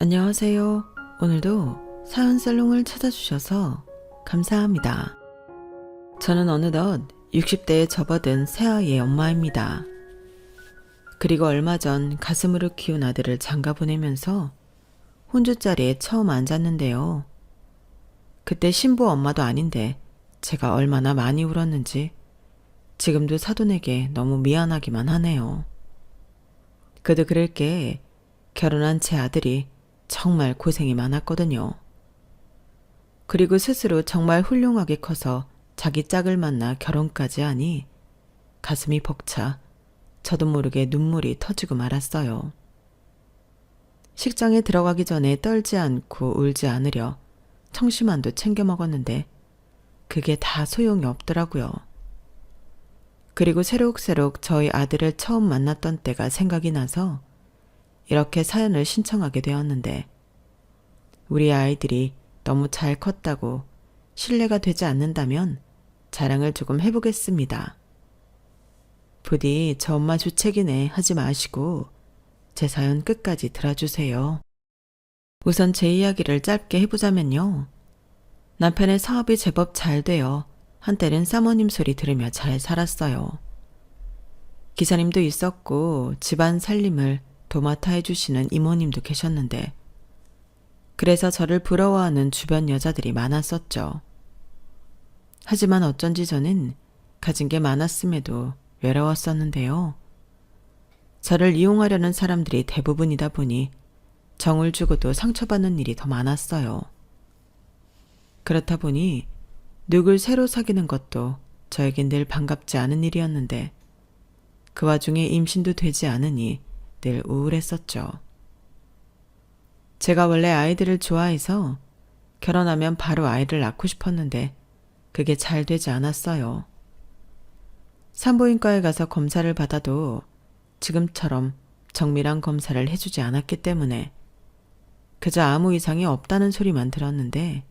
안녕하세요. 오늘도 사연 살롱을 찾아주셔서 감사합니다. 저는 어느덧 60대에 접어든 새아이의 엄마입니다. 그리고 얼마 전 가슴으로 키운 아들을 장가 보내면서 혼주자리에 처음 앉았는데요. 그때 신부 엄마도 아닌데 제가 얼마나 많이 울었는지 지금도 사돈에게 너무 미안하기만 하네요. 그도 그럴 게 결혼한 제 아들이 정말 고생이 많았거든요. 그리고 스스로 정말 훌륭하게 커서 자기 짝을 만나 결혼까지 하니 가슴이 벅차 저도 모르게 눈물이 터지고 말았어요. 식장에 들어가기 전에 떨지 않고 울지 않으려 청심환도 챙겨 먹었는데 그게 다 소용이 없더라고요. 그리고 새록새록 저희 아들을 처음 만났던 때가 생각이 나서 이렇게 사연을 신청하게 되었는데 우리 아이들이 너무 잘 컸다고 신뢰가 되지 않는다면 자랑을 조금 해보겠습니다. 부디 저 엄마 주책이네 하지 마시고 제 사연 끝까지 들어주세요. 우선 제 이야기를 짧게 해보자면요. 남편의 사업이 제법 잘 되어 한때는 사모님 소리 들으며 잘 살았어요. 기사님도 있었고 집안 살림을 도맡아 해주시는 이모님도 계셨는데 그래서 저를 부러워하는 주변 여자들이 많았었죠. 하지만 어쩐지 저는 가진 게 많았음에도 외로웠었는데요. 저를 이용하려는 사람들이 대부분이다 보니 정을 주고도 상처받는 일이 더 많았어요. 그렇다 보니 누굴 새로 사귀는 것도 저에겐 늘 반갑지 않은 일이었는데 그 와중에 임신도 되지 않으니 늘 우울했었죠. 제가 원래 아이들을 좋아해서 결혼하면 바로 아이를 낳고 싶었는데 그게 잘 되지 않았어요. 산부인과에 가서 검사를 받아도 지금처럼 정밀한 검사를 해주지 않았기 때문에 그저 아무 이상이 없다는 소리만 들었는데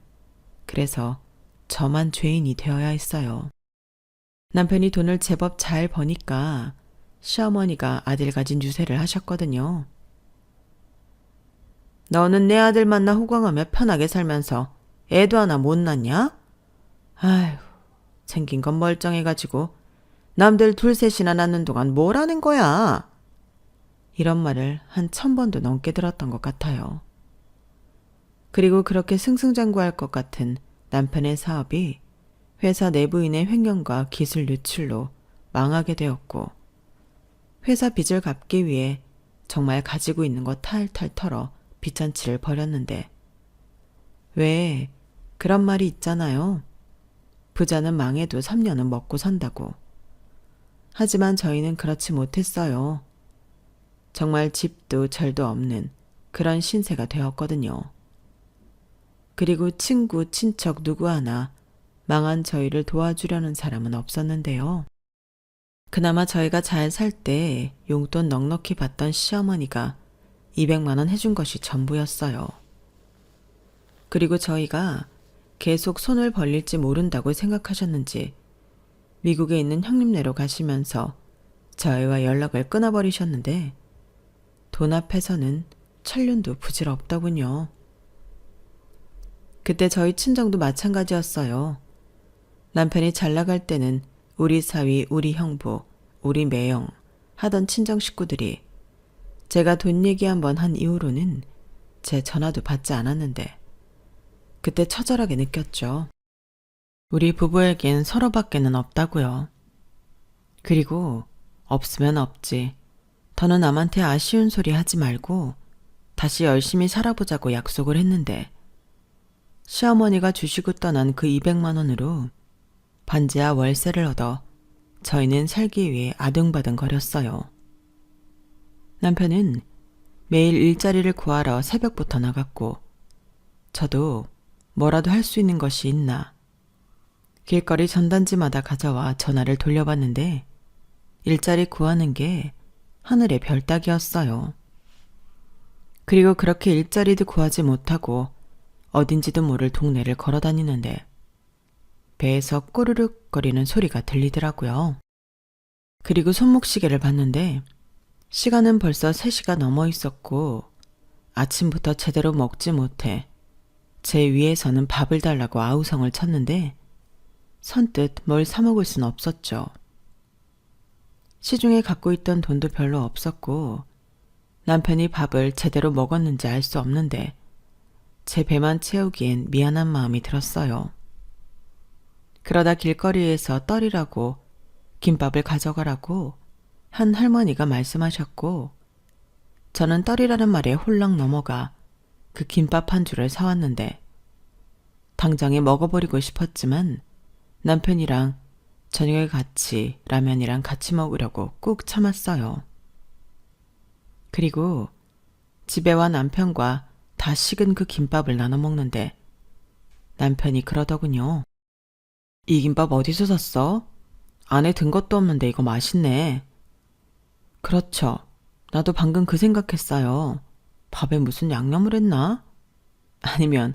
그래서 저만 죄인이 되어야 했어요. 남편이 돈을 제법 잘 버니까 시어머니가 아들 가진 유세를 하셨거든요. 너는 내 아들 만나 호강하며 편하게 살면서 애도 하나 못 낳냐? 아휴, 생긴 건 멀쩡해가지고 남들 둘셋이나 낳는 동안 뭘 하는 거야? 이런 말을 한 1000번도 넘게 들었던 것 같아요. 그리고 그렇게 승승장구할 것 같은 남편의 사업이 회사 내부인의 횡령과 기술 유출로 망하게 되었고 회사 빚을 갚기 위해 정말 가지고 있는 거 탈탈 털어 빚잔치를 벌였는데 왜 그런 말이 있잖아요. 부자는 망해도 3년은 먹고 산다고. 하지만 저희는 그렇지 못했어요. 정말 집도 절도 없는 그런 신세가 되었거든요. 그리고 친구, 친척 누구 하나 망한 저희를 도와주려는 사람은 없었는데요. 그나마 저희가 잘 살 때 용돈 넉넉히 받던 시어머니가 200만 원 해준 것이 전부였어요. 그리고 저희가 계속 손을 벌릴지 모른다고 생각하셨는지 미국에 있는 형님네로 가시면서 저희와 연락을 끊어버리셨는데 돈 앞에서는 천륜도 부질없더군요. 그때 저희 친정도 마찬가지였어요. 남편이 잘 나갈 때는 우리 사위, 우리 형부, 우리 매형 하던 친정 식구들이 제가 돈 얘기 한번 한 이후로는 제 전화도 받지 않았는데 그때 처절하게 느꼈죠. 우리 부부에겐 서로밖에는 없다고요. 그리고 없으면 없지. 더는 남한테 아쉬운 소리 하지 말고 다시 열심히 살아보자고 약속을 했는데 시어머니가 주시고 떠난 그 200만 원으로 반지하 월세를 얻어 저희는 살기 위해 아둥바둥 거렸어요. 남편은 매일 일자리를 구하러 새벽부터 나갔고 저도 뭐라도 할 수 있는 것이 있나 길거리 전단지마다 가져와 전화를 돌려봤는데 일자리 구하는 게 하늘의 별 따기였어요. 그리고 그렇게 일자리도 구하지 못하고 어딘지도 모를 동네를 걸어다니는데 배에서 꼬르륵 거리는 소리가 들리더라고요. 그리고 손목시계를 봤는데 시간은 벌써 3시가 넘어 있었고 아침부터 제대로 먹지 못해 제 위에서는 밥을 달라고 아우성을 쳤는데 선뜻 뭘 사 먹을 순 없었죠. 시중에 갖고 있던 돈도 별로 없었고 남편이 밥을 제대로 먹었는지 알 수 없는데 제 배만 채우기엔 미안한 마음이 들었어요. 그러다 길거리에서 떨이라고 김밥을 가져가라고 한 할머니가 말씀하셨고 저는 떨이라는 말에 홀랑 넘어가 그 김밥 한 줄을 사왔는데 당장에 먹어버리고 싶었지만 남편이랑 저녁에 같이 라면이랑 같이 먹으려고 꾹 참았어요. 그리고 집에 와 남편과 다 식은 그 김밥을 나눠 먹는데 남편이 그러더군요. 이 김밥 어디서 샀어? 안에 든 것도 없는데 이거 맛있네. 그렇죠. 나도 방금 그 생각했어요. 밥에 무슨 양념을 했나? 아니면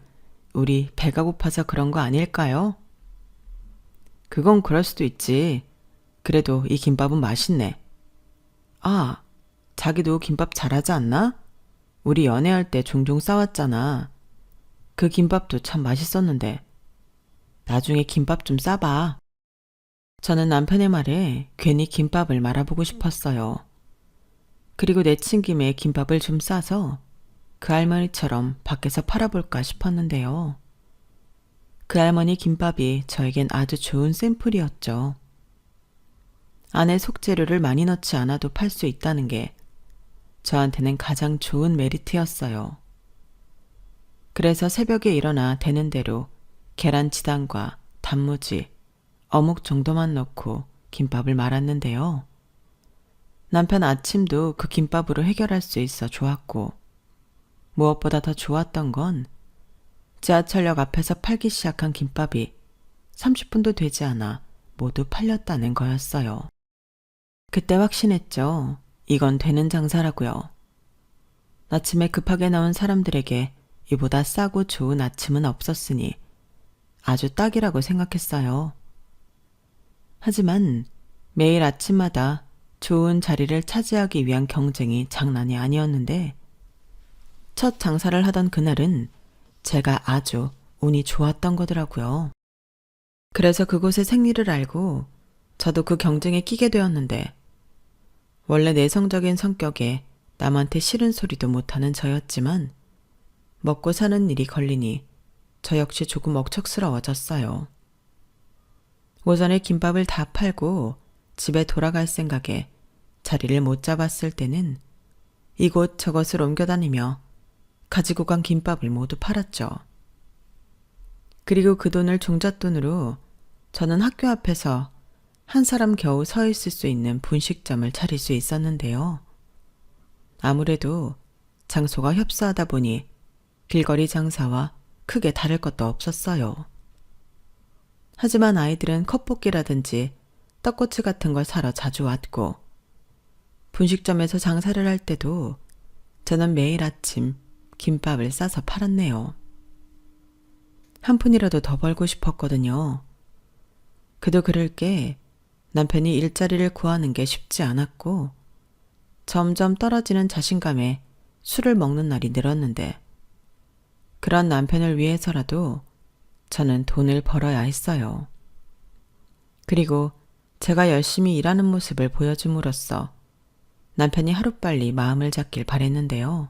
우리 배가 고파서 그런 거 아닐까요? 그건 그럴 수도 있지. 그래도 이 김밥은 맛있네. 아, 자기도 김밥 잘하지 않나? 우리 연애할 때 종종 싸웠잖아. 그 김밥도 참 맛있었는데. 나중에 김밥 좀 싸봐. 저는 남편의 말에 괜히 김밥을 말아보고 싶었어요. 그리고 내친 김에 김밥을 좀 싸서 그 할머니처럼 밖에서 팔아볼까 싶었는데요. 그 할머니 김밥이 저에겐 아주 좋은 샘플이었죠. 안에 속재료를 많이 넣지 않아도 팔 수 있다는 게 저한테는 가장 좋은 메리트였어요. 그래서 새벽에 일어나 되는 대로 계란치단과 단무지, 어묵 정도만 넣고 김밥을 말았는데요. 남편 아침도 그 김밥으로 해결할 수 있어 좋았고 무엇보다 더 좋았던 건 지하철역 앞에서 팔기 시작한 김밥이 30분도 되지 않아 모두 팔렸다는 거였어요. 그때 확신했죠. 이건 되는 장사라고요. 아침에 급하게 나온 사람들에게 이보다 싸고 좋은 아침은 없었으니 아주 딱이라고 생각했어요. 하지만 매일 아침마다 좋은 자리를 차지하기 위한 경쟁이 장난이 아니었는데 첫 장사를 하던 그날은 제가 아주 운이 좋았던 거더라고요. 그래서 그곳의 생리를 알고 저도 그 경쟁에 끼게 되었는데 원래 내성적인 성격에 남한테 싫은 소리도 못하는 저였지만 먹고 사는 일이 걸리니 저 역시 조금 억척스러워졌어요. 오전에 김밥을 다 팔고 집에 돌아갈 생각에 자리를 못 잡았을 때는 이곳 저곳을 옮겨다니며 가지고 간 김밥을 모두 팔았죠. 그리고 그 돈을 종잣돈으로 저는 학교 앞에서 한 사람 겨우 서 있을 수 있는 분식점을 차릴 수 있었는데요. 아무래도 장소가 협소하다 보니 길거리 장사와 크게 다를 것도 없었어요. 하지만 아이들은 컵볶이라든지 떡꼬치 같은 걸 사러 자주 왔고 분식점에서 장사를 할 때도 저는 매일 아침 김밥을 싸서 팔았네요. 한 푼이라도 더 벌고 싶었거든요. 그도 그럴 게 남편이 일자리를 구하는 게 쉽지 않았고 점점 떨어지는 자신감에 술을 먹는 날이 늘었는데 그런 남편을 위해서라도 저는 돈을 벌어야 했어요. 그리고 제가 열심히 일하는 모습을 보여줌으로써 남편이 하루빨리 마음을 잡길 바랬는데요.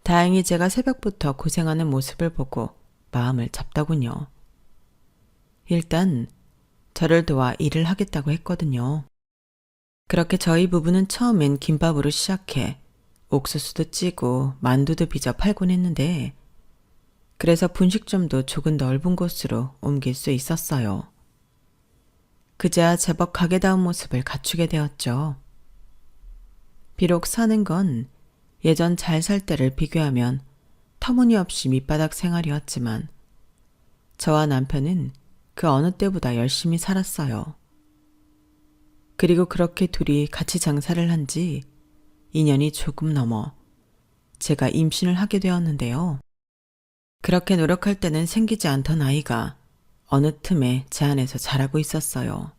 다행히 제가 새벽부터 고생하는 모습을 보고 마음을 잡더군요. 일단 저를 도와 일을 하겠다고 했거든요. 그렇게 저희 부부는 처음엔 김밥으로 시작해 옥수수도 찌고 만두도 빚어 팔곤 했는데 그래서 분식점도 조금 넓은 곳으로 옮길 수 있었어요. 그제야 제법 가게다운 모습을 갖추게 되었죠. 비록 사는 건 예전 잘 살 때를 비교하면 터무니없이 밑바닥 생활이었지만 저와 남편은 그 어느 때보다 열심히 살았어요. 그리고 그렇게 둘이 같이 장사를 한 지 2년이 조금 넘어 제가 임신을 하게 되었는데요. 그렇게 노력할 때는 생기지 않던 아이가 어느 틈에 제 안에서 자라고 있었어요.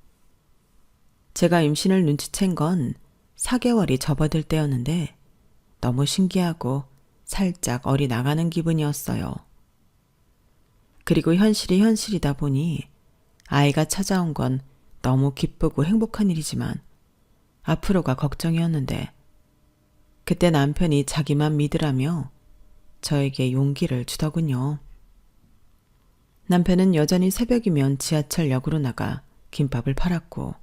제가 임신을 눈치챈 건 4개월이 접어들 때였는데 너무 신기하고 살짝 얼이 나가는 기분이었어요. 그리고 현실이 현실이다 보니 아이가 찾아온 건 너무 기쁘고 행복한 일이지만 앞으로가 걱정이었는데 그때 남편이 자기만 믿으라며 저에게 용기를 주더군요. 남편은 여전히 새벽이면 지하철역으로 나가 김밥을 팔았고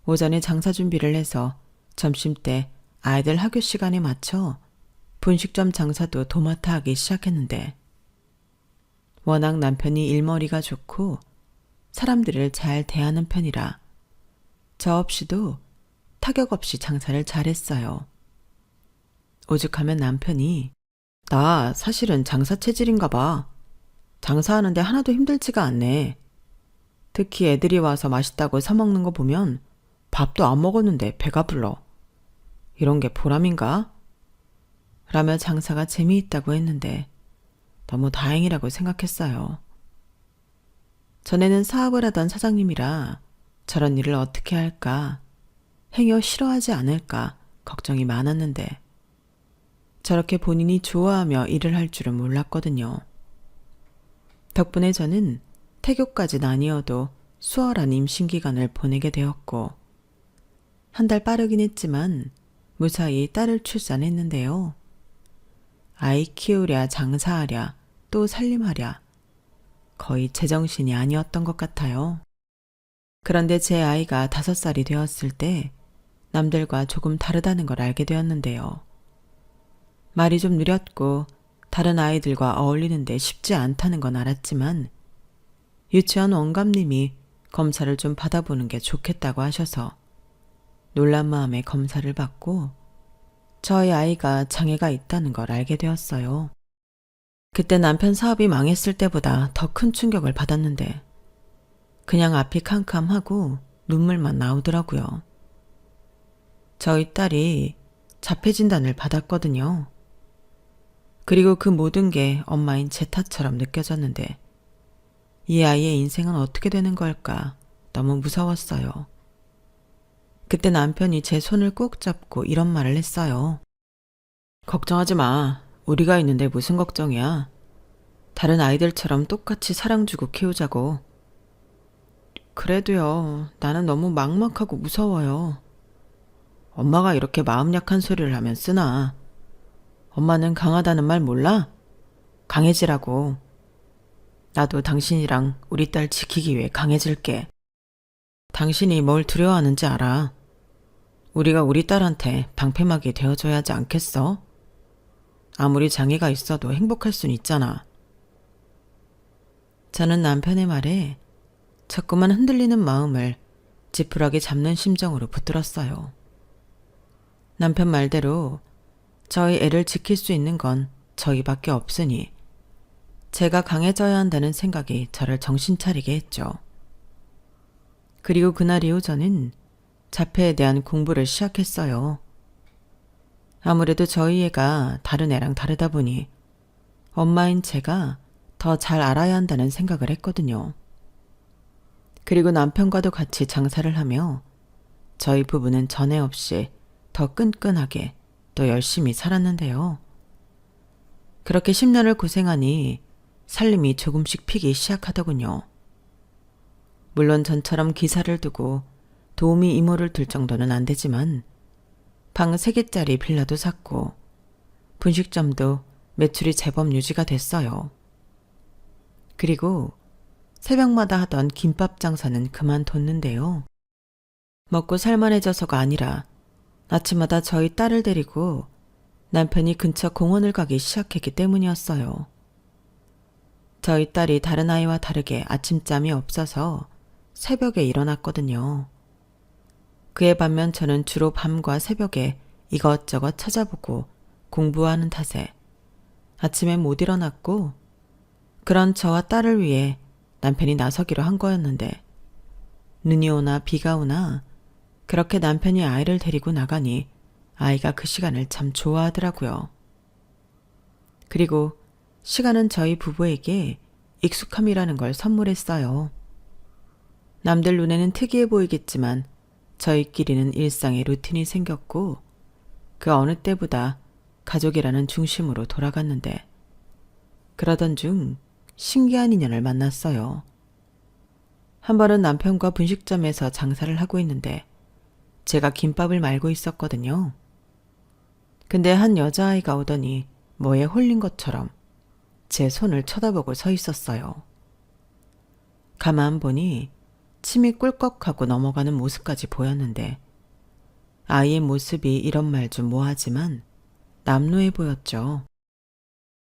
오전에 장사 준비를 해서 점심때 아이들 학교 시간에 맞춰 분식점 장사도 도맡아 하기 시작했는데 워낙 남편이 일머리가 좋고 사람들을 잘 대하는 편이라 저 없이도 타격 없이 장사를 잘했어요. 오죽하면 남편이 나 사실은 장사 체질인가 봐. 장사하는데 하나도 힘들지가 않네. 특히 애들이 와서 맛있다고 사 먹는 거 보면 밥도 안 먹었는데 배가 불러. 이런 게 보람인가? 라며 장사가 재미있다고 했는데 너무 다행이라고 생각했어요. 전에는 사업을 하던 사장님이라 저런 일을 어떻게 할까, 행여 싫어하지 않을까 걱정이 많았는데 저렇게 본인이 좋아하며 일을 할 줄은 몰랐거든요. 덕분에 저는 태교까지는 아니어도 수월한 임신기간을 보내게 되었고 한 달 빠르긴 했지만 무사히 딸을 출산했는데요. 아이 키우랴 장사하랴 또 살림하랴 거의 제정신이 아니었던 것 같아요. 그런데 제 아이가 5살이 되었을 때 남들과 조금 다르다는 걸 알게 되었는데요. 말이 좀 느렸고 다른 아이들과 어울리는데 쉽지 않다는 건 알았지만 유치원 원감님이 검사를 좀 받아보는 게 좋겠다고 하셔서 놀란 마음에 검사를 받고 저희 아이가 장애가 있다는 걸 알게 되었어요. 그때 남편 사업이 망했을 때보다 더 큰 충격을 받았는데 그냥 앞이 캄캄하고 눈물만 나오더라고요. 저희 딸이 자폐 진단을 받았거든요. 그리고 그 모든 게 엄마인 제 탓처럼 느껴졌는데 이 아이의 인생은 어떻게 되는 걸까 너무 무서웠어요. 그때 남편이 제 손을 꼭 잡고 이런 말을 했어요. 걱정하지 마. 우리가 있는데 무슨 걱정이야. 다른 아이들처럼 똑같이 사랑 주고 키우자고. 그래도요. 나는 너무 막막하고 무서워요. 엄마가 이렇게 마음 약한 소리를 하면 쓰나. 엄마는 강하다는 말 몰라? 강해지라고. 나도 당신이랑 우리 딸 지키기 위해 강해질게. 당신이 뭘 두려워하는지 알아. 우리가 우리 딸한테 방패막이 되어줘야 하지 않겠어? 아무리 장애가 있어도 행복할 순 있잖아. 저는 남편의 말에 자꾸만 흔들리는 마음을 지푸라기 잡는 심정으로 붙들었어요. 남편 말대로 저희 애를 지킬 수 있는 건 저희밖에 없으니 제가 강해져야 한다는 생각이 저를 정신 차리게 했죠. 그리고 그날 이후 저는 자폐에 대한 공부를 시작했어요. 아무래도 저희 애가 다른 애랑 다르다 보니 엄마인 제가 더 잘 알아야 한다는 생각을 했거든요. 그리고 남편과도 같이 장사를 하며 저희 부부는 전에 없이 더 끈끈하게 또 열심히 살았는데요. 그렇게 10년을 고생하니 살림이 조금씩 피기 시작하더군요. 물론 전처럼 기사를 두고 도우미 이모를 둘 정도는 안 되지만 방 3개짜리 빌라도 샀고 분식점도 매출이 제법 유지가 됐어요. 그리고 새벽마다 하던 김밥 장사는 그만뒀는데요. 먹고 살만해져서가 아니라 아침마다 저희 딸을 데리고 남편이 근처 공원을 가기 시작했기 때문이었어요. 저희 딸이 다른 아이와 다르게 아침잠이 없어서 새벽에 일어났거든요. 그에 반면 저는 주로 밤과 새벽에 이것저것 찾아보고 공부하는 탓에 아침에 못 일어났고 그런 저와 딸을 위해 남편이 나서기로 한 거였는데 눈이 오나 비가 오나 그렇게 남편이 아이를 데리고 나가니 아이가 그 시간을 참 좋아하더라고요. 그리고 시간은 저희 부부에게 익숙함이라는 걸 선물했어요. 남들 눈에는 특이해 보이겠지만 저희끼리는 일상의 루틴이 생겼고 그 어느 때보다 가족이라는 중심으로 돌아갔는데 그러던 중 신기한 인연을 만났어요. 한 번은 남편과 분식점에서 장사를 하고 있는데 제가 김밥을 말고 있었거든요. 근데 한 여자아이가 오더니 뭐에 홀린 것처럼 제 손을 쳐다보고 서 있었어요. 가만 보니 침이 꿀꺽하고 넘어가는 모습까지 보였는데 아이의 모습이 이런 말 좀 뭐하지만 남루해 보였죠.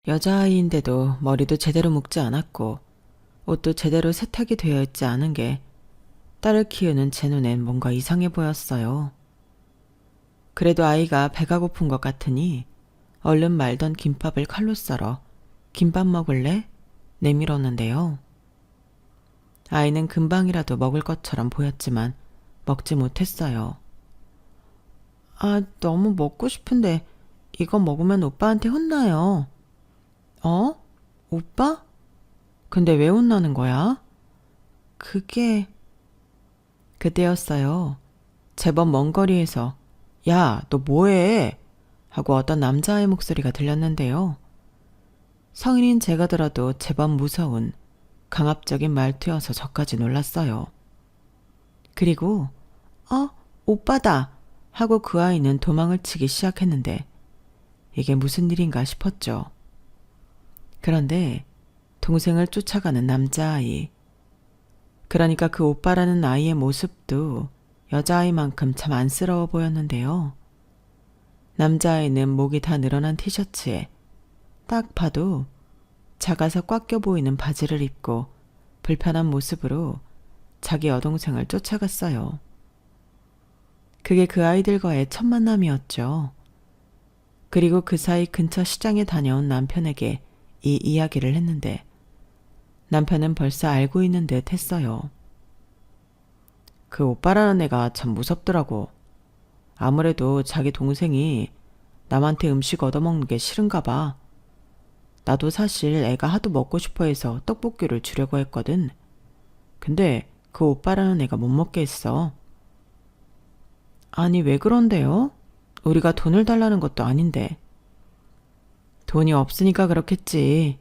여자아이인데도 머리도 제대로 묶지 않았고 옷도 제대로 세탁이 되어 있지 않은 게 딸을 키우는 제 눈엔 뭔가 이상해 보였어요. 그래도 아이가 배가 고픈 것 같으니 얼른 말던 김밥을 칼로 썰어 김밥 먹을래? 내밀었는데요. 아이는 금방이라도 먹을 것처럼 보였지만 먹지 못했어요. 아, 너무 먹고 싶은데 이거 먹으면 오빠한테 혼나요. 어? 오빠? 근데 왜 혼나는 거야? 그때였어요. 제법 먼 거리에서 야, 너 뭐해? 하고 어떤 남자의 목소리가 들렸는데요. 성인인 제가 들어도 제법 무서운 강압적인 말투여서 저까지 놀랐어요. 그리고 오빠다 하고 그 아이는 도망을 치기 시작했는데 이게 무슨 일인가 싶었죠. 그런데 동생을 쫓아가는 남자아이, 그러니까 그 오빠라는 아이의 모습도 여자아이만큼 참 안쓰러워 보였는데요. 남자아이는 목이 다 늘어난 티셔츠에 딱 봐도 작아서 꽉 껴 보이는 바지를 입고 불편한 모습으로 자기 여동생을 쫓아갔어요. 그게 그 아이들과의 첫 만남이었죠. 그리고 그 사이 근처 시장에 다녀온 남편에게 이 이야기를 했는데 남편은 벌써 알고 있는 듯 했어요. 그 오빠라는 애가 참 무섭더라고. 아무래도 자기 동생이 남한테 음식 얻어먹는 게 싫은가 봐. 나도 사실 애가 하도 먹고 싶어 해서 떡볶이를 주려고 했거든. 근데 그 오빠라는 애가 못 먹게 했어. 아니, 왜 그런데요? 우리가 돈을 달라는 것도 아닌데. 돈이 없으니까 그렇겠지.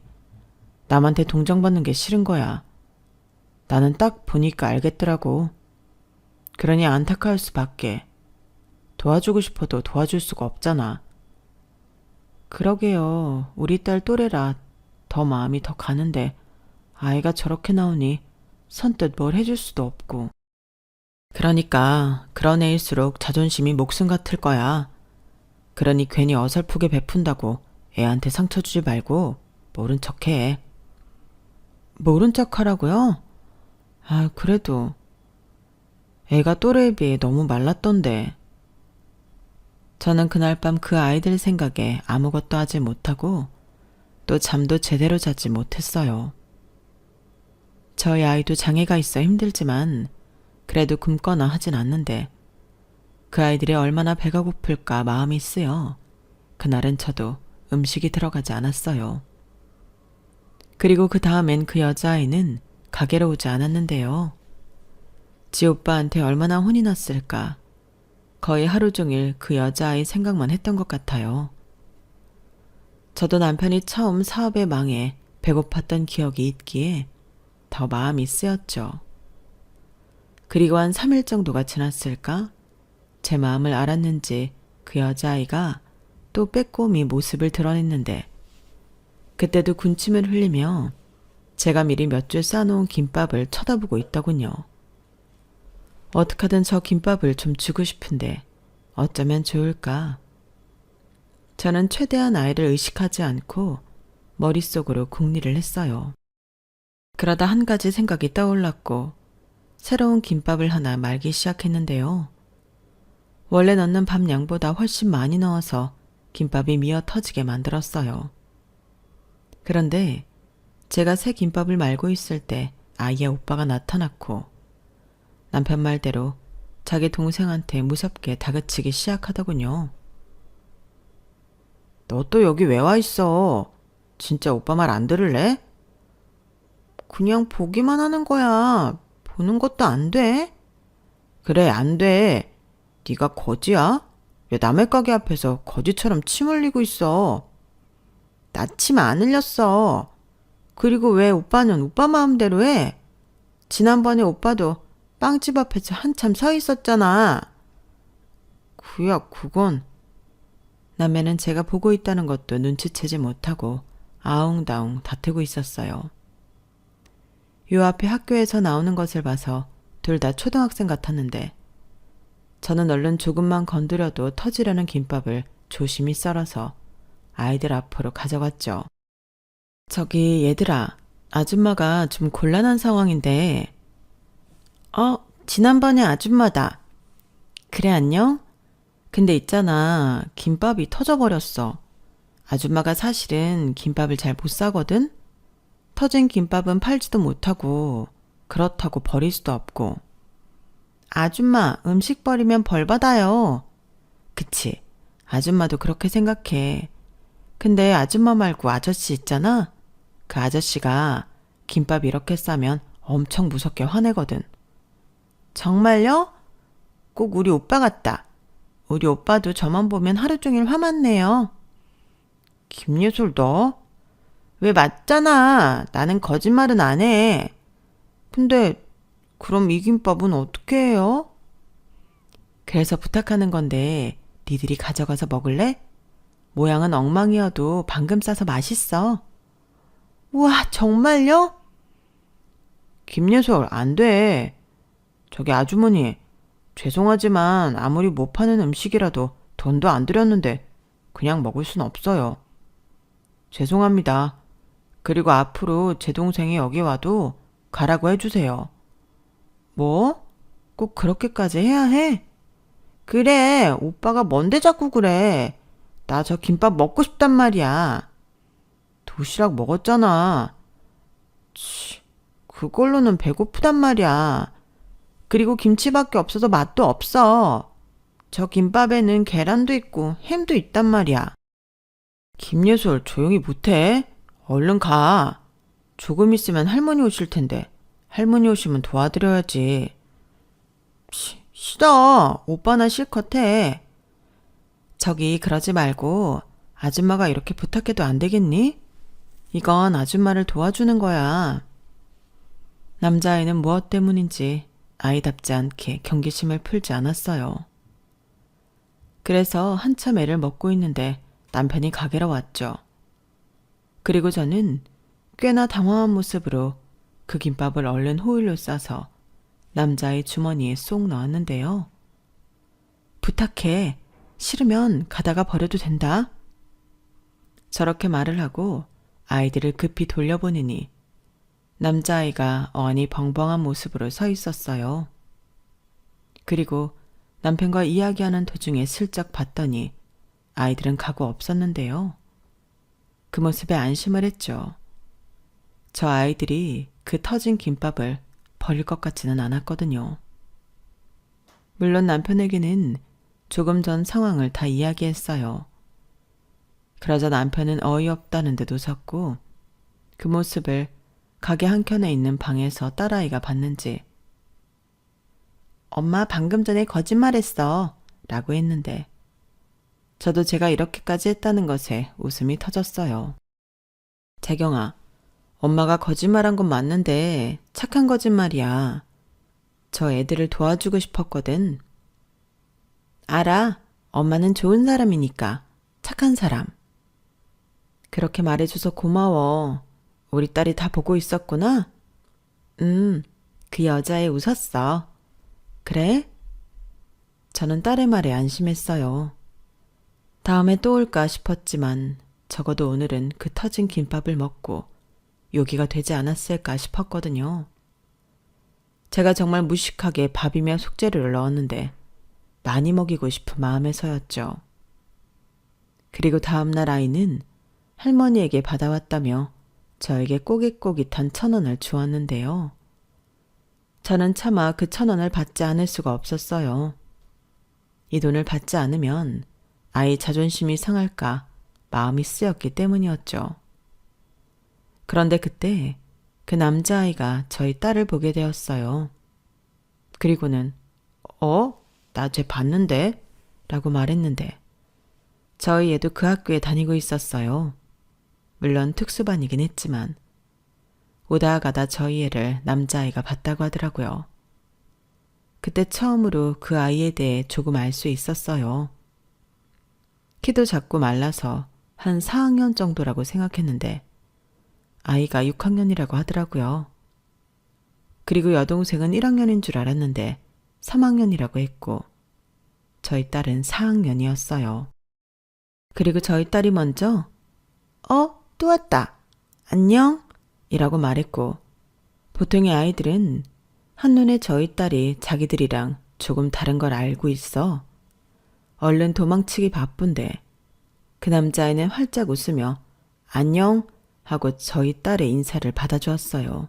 남한테 동정받는 게 싫은 거야. 나는 딱 보니까 알겠더라고. 그러니 안타까울 수밖에. 도와주고 싶어도 도와줄 수가 없잖아. 그러게요. 우리 딸 또래라 더 마음이 더 가는데 아이가 저렇게 나오니 선뜻 뭘 해줄 수도 없고. 그러니까 그런 애일수록 자존심이 목숨 같을 거야. 그러니 괜히 어설프게 베푼다고 애한테 상처 주지 말고 모른 척해. 모른 척하라고요? 아, 그래도 애가 또래에 비해 너무 말랐던데. 저는 그날 밤 그 아이들 생각에 아무것도 하지 못하고 또 잠도 제대로 자지 못했어요. 저희 아이도 장애가 있어 힘들지만 그래도 굶거나 하진 않는데 그 아이들이 얼마나 배가 고플까 마음이 쓰여 그날은 저도 음식이 들어가지 않았어요. 그리고 그 다음엔 그 여자아이는 가게로 오지 않았는데요. 지 오빠한테 얼마나 혼이 났을까. 거의 하루 종일 그 여자아이 생각만 했던 것 같아요. 저도 남편이 처음 사업에 망해 배고팠던 기억이 있기에 더 마음이 쓰였죠. 그리고 한 3일 정도가 지났을까? 제 마음을 알았는지 그 여자아이가 또 빼꼼히 모습을 드러냈는데 그때도 군침을 흘리며 제가 미리 몇 줄 싸놓은 김밥을 쳐다보고 있더군요. 어떡하든 저 김밥을 좀 주고 싶은데 어쩌면 좋을까? 저는 최대한 아이를 의식하지 않고 머릿속으로 궁리를 했어요. 그러다 한 가지 생각이 떠올랐고 새로운 김밥을 하나 말기 시작했는데요. 원래 넣는 밥 양보다 훨씬 많이 넣어서 김밥이 미어 터지게 만들었어요. 그런데 제가 새 김밥을 말고 있을 때 아이의 오빠가 나타났고 남편 말대로 자기 동생한테 무섭게 다그치기 시작하더군요. 너 또 여기 왜 와 있어? 진짜 오빠 말 안 들을래? 그냥 보기만 하는 거야. 보는 것도 안 돼? 그래, 안 돼. 네가 거지야? 왜 남의 가게 앞에서 거지처럼 침 흘리고 있어? 나 침 안 흘렸어. 그리고 왜 오빠는 오빠 마음대로 해? 지난번에 오빠도 빵집 앞에서 한참 서 있었잖아. 그야 그건. 남매는 제가 보고 있다는 것도 눈치채지 못하고 아웅다웅 다투고 있었어요. 요 앞에 학교에서 나오는 것을 봐서 둘 다 초등학생 같았는데 저는 얼른 조금만 건드려도 터지려는 김밥을 조심히 썰어서 아이들 앞으로 가져갔죠. 저기 얘들아, 아줌마가 좀 곤란한 상황인데. 지난번에 아줌마다. 그래 안녕? 근데 있잖아, 김밥이 터져버렸어. 아줌마가 사실은 김밥을 잘 못 사거든? 터진 김밥은 팔지도 못하고 그렇다고 버릴 수도 없고. 아줌마, 음식 버리면 벌 받아요. 그치, 아줌마도 그렇게 생각해. 근데 아줌마 말고 아저씨 있잖아? 그 아저씨가 김밥 이렇게 싸면 엄청 무섭게 화내거든. 정말요? 꼭 우리 오빠 같다. 우리 오빠도 저만 보면 하루 종일 화만 내요. 김예솔 너? 왜 맞잖아. 나는 거짓말은 안 해. 근데 그럼 이 김밥은 어떻게 해요? 그래서 부탁하는 건데 니들이 가져가서 먹을래? 모양은 엉망이어도 방금 싸서 맛있어. 우와, 정말요? 김예솔, 안 돼. 저기 아주머니, 죄송하지만 아무리 못 파는 음식이라도 돈도 안 들였는데 그냥 먹을 순 없어요. 죄송합니다. 그리고 앞으로 제 동생이 여기 와도 가라고 해주세요. 뭐? 꼭 그렇게까지 해야 해? 그래, 오빠가 뭔데 자꾸 그래. 나 저 김밥 먹고 싶단 말이야. 도시락 먹었잖아. 그걸로는 배고프단 말이야. 그리고 김치밖에 없어서 맛도 없어. 저 김밥에는 계란도 있고 햄도 있단 말이야. 김예솔, 조용히 못해? 얼른 가. 조금 있으면 할머니 오실 텐데. 할머니 오시면 도와드려야지. 싫어. 오빠나 실컷 해. 저기 그러지 말고 아줌마가 이렇게 부탁해도 안 되겠니? 이건 아줌마를 도와주는 거야. 남자아이는 무엇 때문인지 아이답지 않게 경계심을 풀지 않았어요. 그래서 한참 애를 먹고 있는데 남편이 가게로 왔죠. 그리고 저는 꽤나 당황한 모습으로 그 김밥을 얼른 호일로 싸서 남자의 주머니에 쏙 넣었는데요. 부탁해. 싫으면 가다가 버려도 된다. 저렇게 말을 하고 아이들을 급히 돌려보느니 남자아이가 어안이 벙벙한 모습으로 서 있었어요. 그리고 남편과 이야기하는 도중에 슬쩍 봤더니 아이들은 가고 없었는데요. 그 모습에 안심을 했죠. 저 아이들이 그 터진 김밥을 버릴 것 같지는 않았거든요. 물론 남편에게는 조금 전 상황을 다 이야기했어요. 그러자 남편은 어이없다는 듯 웃었고 그 모습을 가게 한켠에 있는 방에서 딸아이가 봤는지 엄마 방금 전에 거짓말했어 라고 했는데 저도 제가 이렇게까지 했다는 것에 웃음이 터졌어요. 재경아, 엄마가 거짓말한 건 맞는데 착한 거짓말이야. 저 애들을 도와주고 싶었거든. 알아. 엄마는 좋은 사람이니까. 착한 사람. 그렇게 말해줘서 고마워. 우리 딸이 다 보고 있었구나? 그 여자애 웃었어. 그래? 저는 딸의 말에 안심했어요. 다음에 또 올까 싶었지만 적어도 오늘은 그 터진 김밥을 먹고 요기가 되지 않았을까 싶었거든요. 제가 정말 무식하게 밥이며 속재료를 넣었는데 많이 먹이고 싶은 마음에서였죠. 그리고 다음날 아이는 할머니에게 받아왔다며 저에게 꼬깃꼬깃한 1,000원을 주었는데요. 저는 차마 그 1,000원을 받지 않을 수가 없었어요. 이 돈을 받지 않으면 아이 자존심이 상할까 마음이 쓰였기 때문이었죠. 그런데 그때 그 남자아이가 저희 딸을 보게 되었어요. 그리고는 나 쟤 봤는데? 라고 말했는데 저희 애도 그 학교에 다니고 있었어요. 물론 특수반이긴 했지만 오다 가다 저희 애를 남자아이가 봤다고 하더라고요. 그때 처음으로 그 아이에 대해 조금 알 수 있었어요. 키도 작고 말라서 한 4학년 정도라고 생각했는데 아이가 6학년이라고 하더라고요. 그리고 여동생은 1학년인 줄 알았는데 3학년이라고 했고 저희 딸은 4학년이었어요. 그리고 저희 딸이 먼저 또 왔다. 안녕? 이라고 말했고 보통의 아이들은 한눈에 저희 딸이 자기들이랑 조금 다른 걸 알고 있어 얼른 도망치기 바쁜데 그 남자애는 활짝 웃으며 안녕 하고 저희 딸의 인사를 받아주었어요.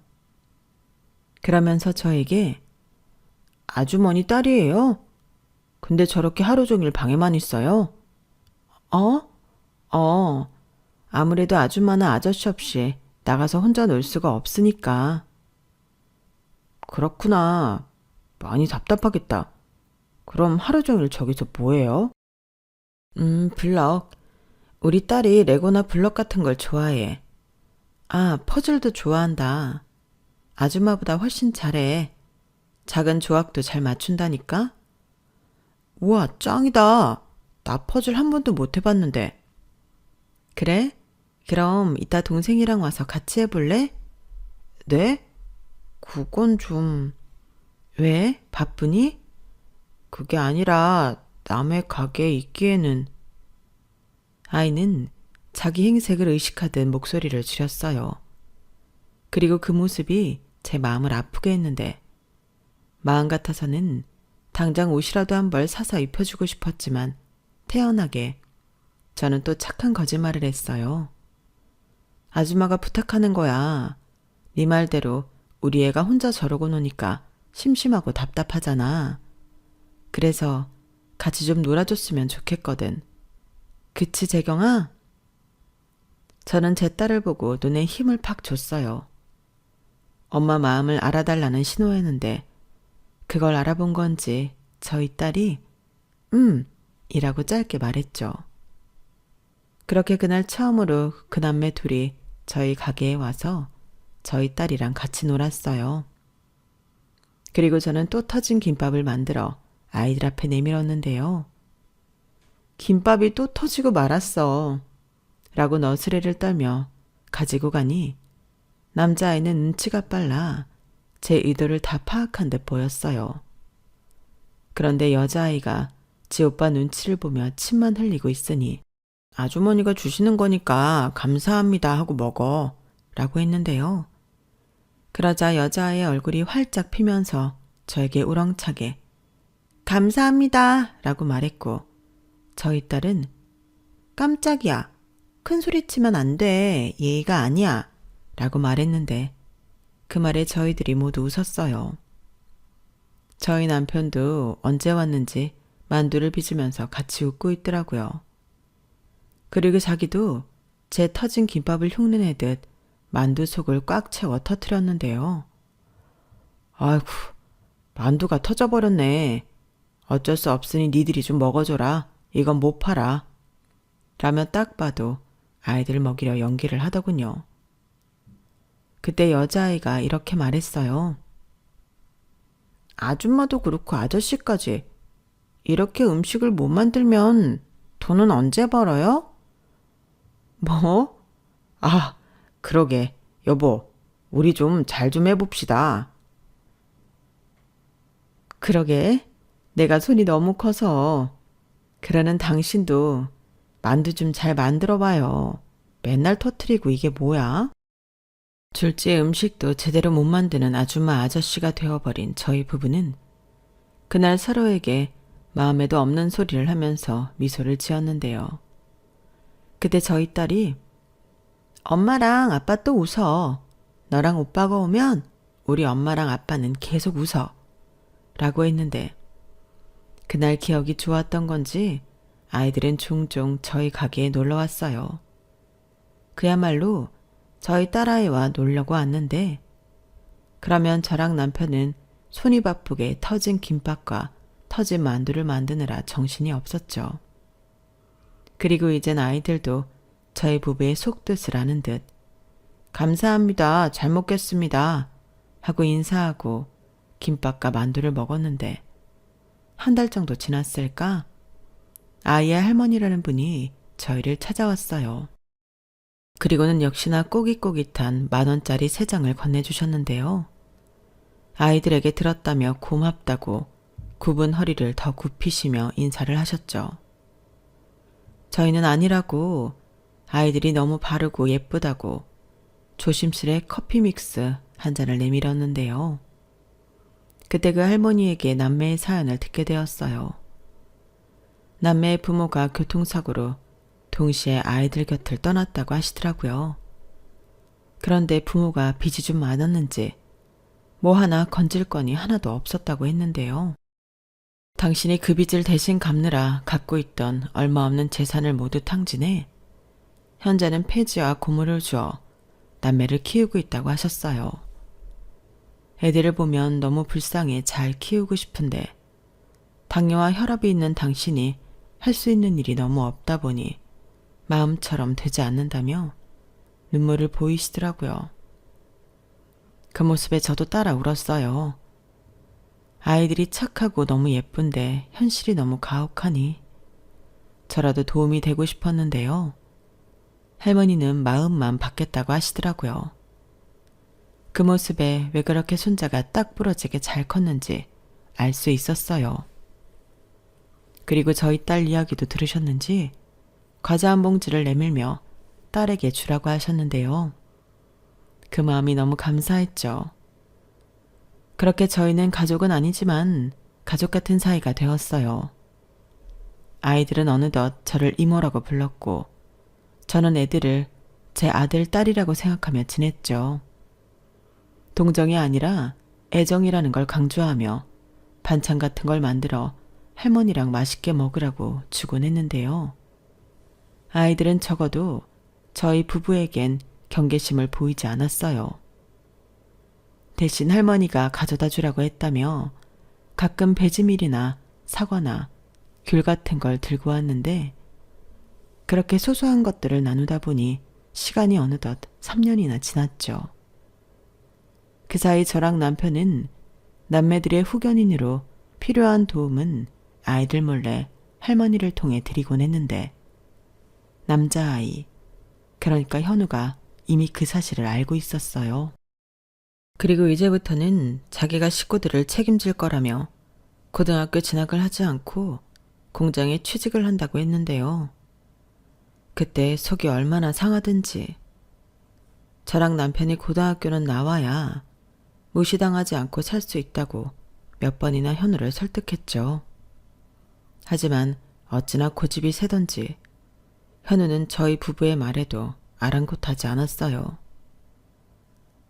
그러면서 저에게 아주머니 딸이에요? 근데 저렇게 하루 종일 방에만 있어요? 아무래도 아줌마나 아저씨 없이 나가서 혼자 놀 수가 없으니까. 그렇구나. 많이 답답하겠다. 그럼 하루 종일 저기서 뭐해요? 블럭. 우리 딸이 레고나 블럭 같은 걸 좋아해. 퍼즐도 좋아한다. 아줌마보다 훨씬 잘해. 작은 조각도 잘 맞춘다니까? 우와, 짱이다. 나 퍼즐 한 번도 못 해봤는데. 그래? 그럼 이따 동생이랑 와서 같이 해볼래? 네? 그건 좀... 왜? 바쁘니? 그게 아니라 남의 가게에 있기에는... 아이는 자기 행색을 의식하듯 목소리를 줄였어요. 그리고 그 모습이 제 마음을 아프게 했는데 마음 같아서는 당장 옷이라도 한 벌 사서 입혀주고 싶었지만 태연하게 저는 또 착한 거짓말을 했어요. 아줌마가 부탁하는 거야. 네 말대로 우리 애가 혼자 저러고 노니까 심심하고 답답하잖아. 그래서 같이 좀 놀아줬으면 좋겠거든. 그치, 재경아? 저는 제 딸을 보고 눈에 힘을 팍 줬어요. 엄마 마음을 알아달라는 신호였는데 그걸 알아본 건지 저희 딸이 이라고 짧게 말했죠. 그렇게 그날 처음으로 그 남매 둘이 저희 가게에 와서 저희 딸이랑 같이 놀았어요. 그리고 저는 또 터진 김밥을 만들어 아이들 앞에 내밀었는데요. 김밥이 또 터지고 말았어. 라고 너스레를 떨며 가지고 가니 남자아이는 눈치가 빨라 제 의도를 다 파악한 듯 보였어요. 그런데 여자아이가 지 오빠 눈치를 보며 침만 흘리고 있으니 아주머니가 주시는 거니까 감사합니다 하고 먹어 라고 했는데요. 그러자 여자아이의 얼굴이 활짝 피면서 저에게 우렁차게 감사합니다 라고 말했고 저희 딸은 깜짝이야. 큰 소리치면 안 돼. 예의가 아니야. 라고 말했는데 그 말에 저희들이 모두 웃었어요. 저희 남편도 언제 왔는지 만두를 빚으면서 같이 웃고 있더라고요. 그리고 자기도 제 터진 김밥을 흉내내듯 만두 속을 꽉 채워 터뜨렸는데요. 아이고, 만두가 터져버렸네. 어쩔 수 없으니 니들이 좀 먹어줘라. 이건 못 팔아. 라며 딱 봐도 아이들 먹이려 연기를 하더군요. 그때 여자아이가 이렇게 말했어요. 아줌마도 그렇고 아저씨까지 이렇게 음식을 못 만들면 돈은 언제 벌어요? 뭐? 그러게. 여보, 우리 좀 잘 좀 해봅시다. 그러게. 내가 손이 너무 커서. 그러는 당신도 만두 좀 잘 만들어봐요. 맨날 터트리고 이게 뭐야? 졸지에 음식도 제대로 못 만드는 아줌마 아저씨가 되어버린 저희 부부는 그날 서로에게 마음에도 없는 소리를 하면서 미소를 지었는데요. 그때 저희 딸이 엄마랑 아빠 또 웃어. 너랑 오빠가 오면 우리 엄마랑 아빠는 계속 웃어. 라고 했는데 그날 기억이 좋았던 건지 아이들은 종종 저희 가게에 놀러 왔어요. 그야말로 저희 딸아이와 놀려고 왔는데 그러면 저랑 남편은 손이 바쁘게 터진 김밥과 터진 만두를 만드느라 정신이 없었죠. 그리고 이젠 아이들도 저희 부부의 속뜻을 아는 듯 감사합니다. 잘 먹겠습니다. 하고 인사하고 김밥과 만두를 먹었는데 한 달 정도 지났을까? 아이의 할머니라는 분이 저희를 찾아왔어요. 그리고는 역시나 꼬깃꼬깃한 10,000원짜리 3장을 건네주셨는데요. 아이들에게 들었다며 고맙다고 굽은 허리를 더 굽히시며 인사를 하셨죠. 저희는 아니라고 아이들이 너무 바르고 예쁘다고 조심스레 커피 믹스 한 잔을 내밀었는데요. 그때 그 할머니에게 남매의 사연을 듣게 되었어요. 남매의 부모가 교통사고로 동시에 아이들 곁을 떠났다고 하시더라고요. 그런데 부모가 빚이 좀 많았는지 뭐 하나 건질 건이 하나도 없었다고 했는데요. 당신이 그 빚을 대신 갚느라 갖고 있던 얼마 없는 재산을 모두 탕진해 현재는 폐지와 고물을 주어 남매를 키우고 있다고 하셨어요. 애들을 보면 너무 불쌍해 잘 키우고 싶은데 당뇨와 혈압이 있는 당신이 할 수 있는 일이 너무 없다 보니 마음처럼 되지 않는다며 눈물을 보이시더라고요. 그 모습에 저도 따라 울었어요. 아이들이 착하고 너무 예쁜데 현실이 너무 가혹하니 저라도 도움이 되고 싶었는데요. 할머니는 마음만 받겠다고 하시더라고요. 그 모습에 왜 그렇게 손자가 딱 부러지게 잘 컸는지 알 수 있었어요. 그리고 저희 딸 이야기도 들으셨는지 과자 한 봉지를 내밀며 딸에게 주라고 하셨는데요. 그 마음이 너무 감사했죠. 그렇게 저희는 가족은 아니지만 가족 같은 사이가 되었어요. 아이들은 어느덧 저를 이모라고 불렀고 저는 애들을 제 아들, 딸이라고 생각하며 지냈죠. 동정이 아니라 애정이라는 걸 강조하며 반찬 같은 걸 만들어 할머니랑 맛있게 먹으라고 주곤 했는데요. 아이들은 적어도 저희 부부에겐 경계심을 보이지 않았어요. 대신 할머니가 가져다 주라고 했다며 가끔 배지밀이나 사과나 귤 같은 걸 들고 왔는데 그렇게 소소한 것들을 나누다 보니 시간이 어느덧 3년이나 지났죠. 그 사이 저랑 남편은 남매들의 후견인으로 필요한 도움은 아이들 몰래 할머니를 통해 드리곤 했는데 남자아이, 그러니까 현우가 이미 그 사실을 알고 있었어요. 그리고 이제부터는 자기가 식구들을 책임질 거라며 고등학교 진학을 하지 않고 공장에 취직을 한다고 했는데요. 그때 속이 얼마나 상하든지 저랑 남편이 고등학교는 나와야 무시당하지 않고 살 수 있다고 몇 번이나 현우를 설득했죠. 하지만 어찌나 고집이 세던지 현우는 저희 부부의 말에도 아랑곳하지 않았어요.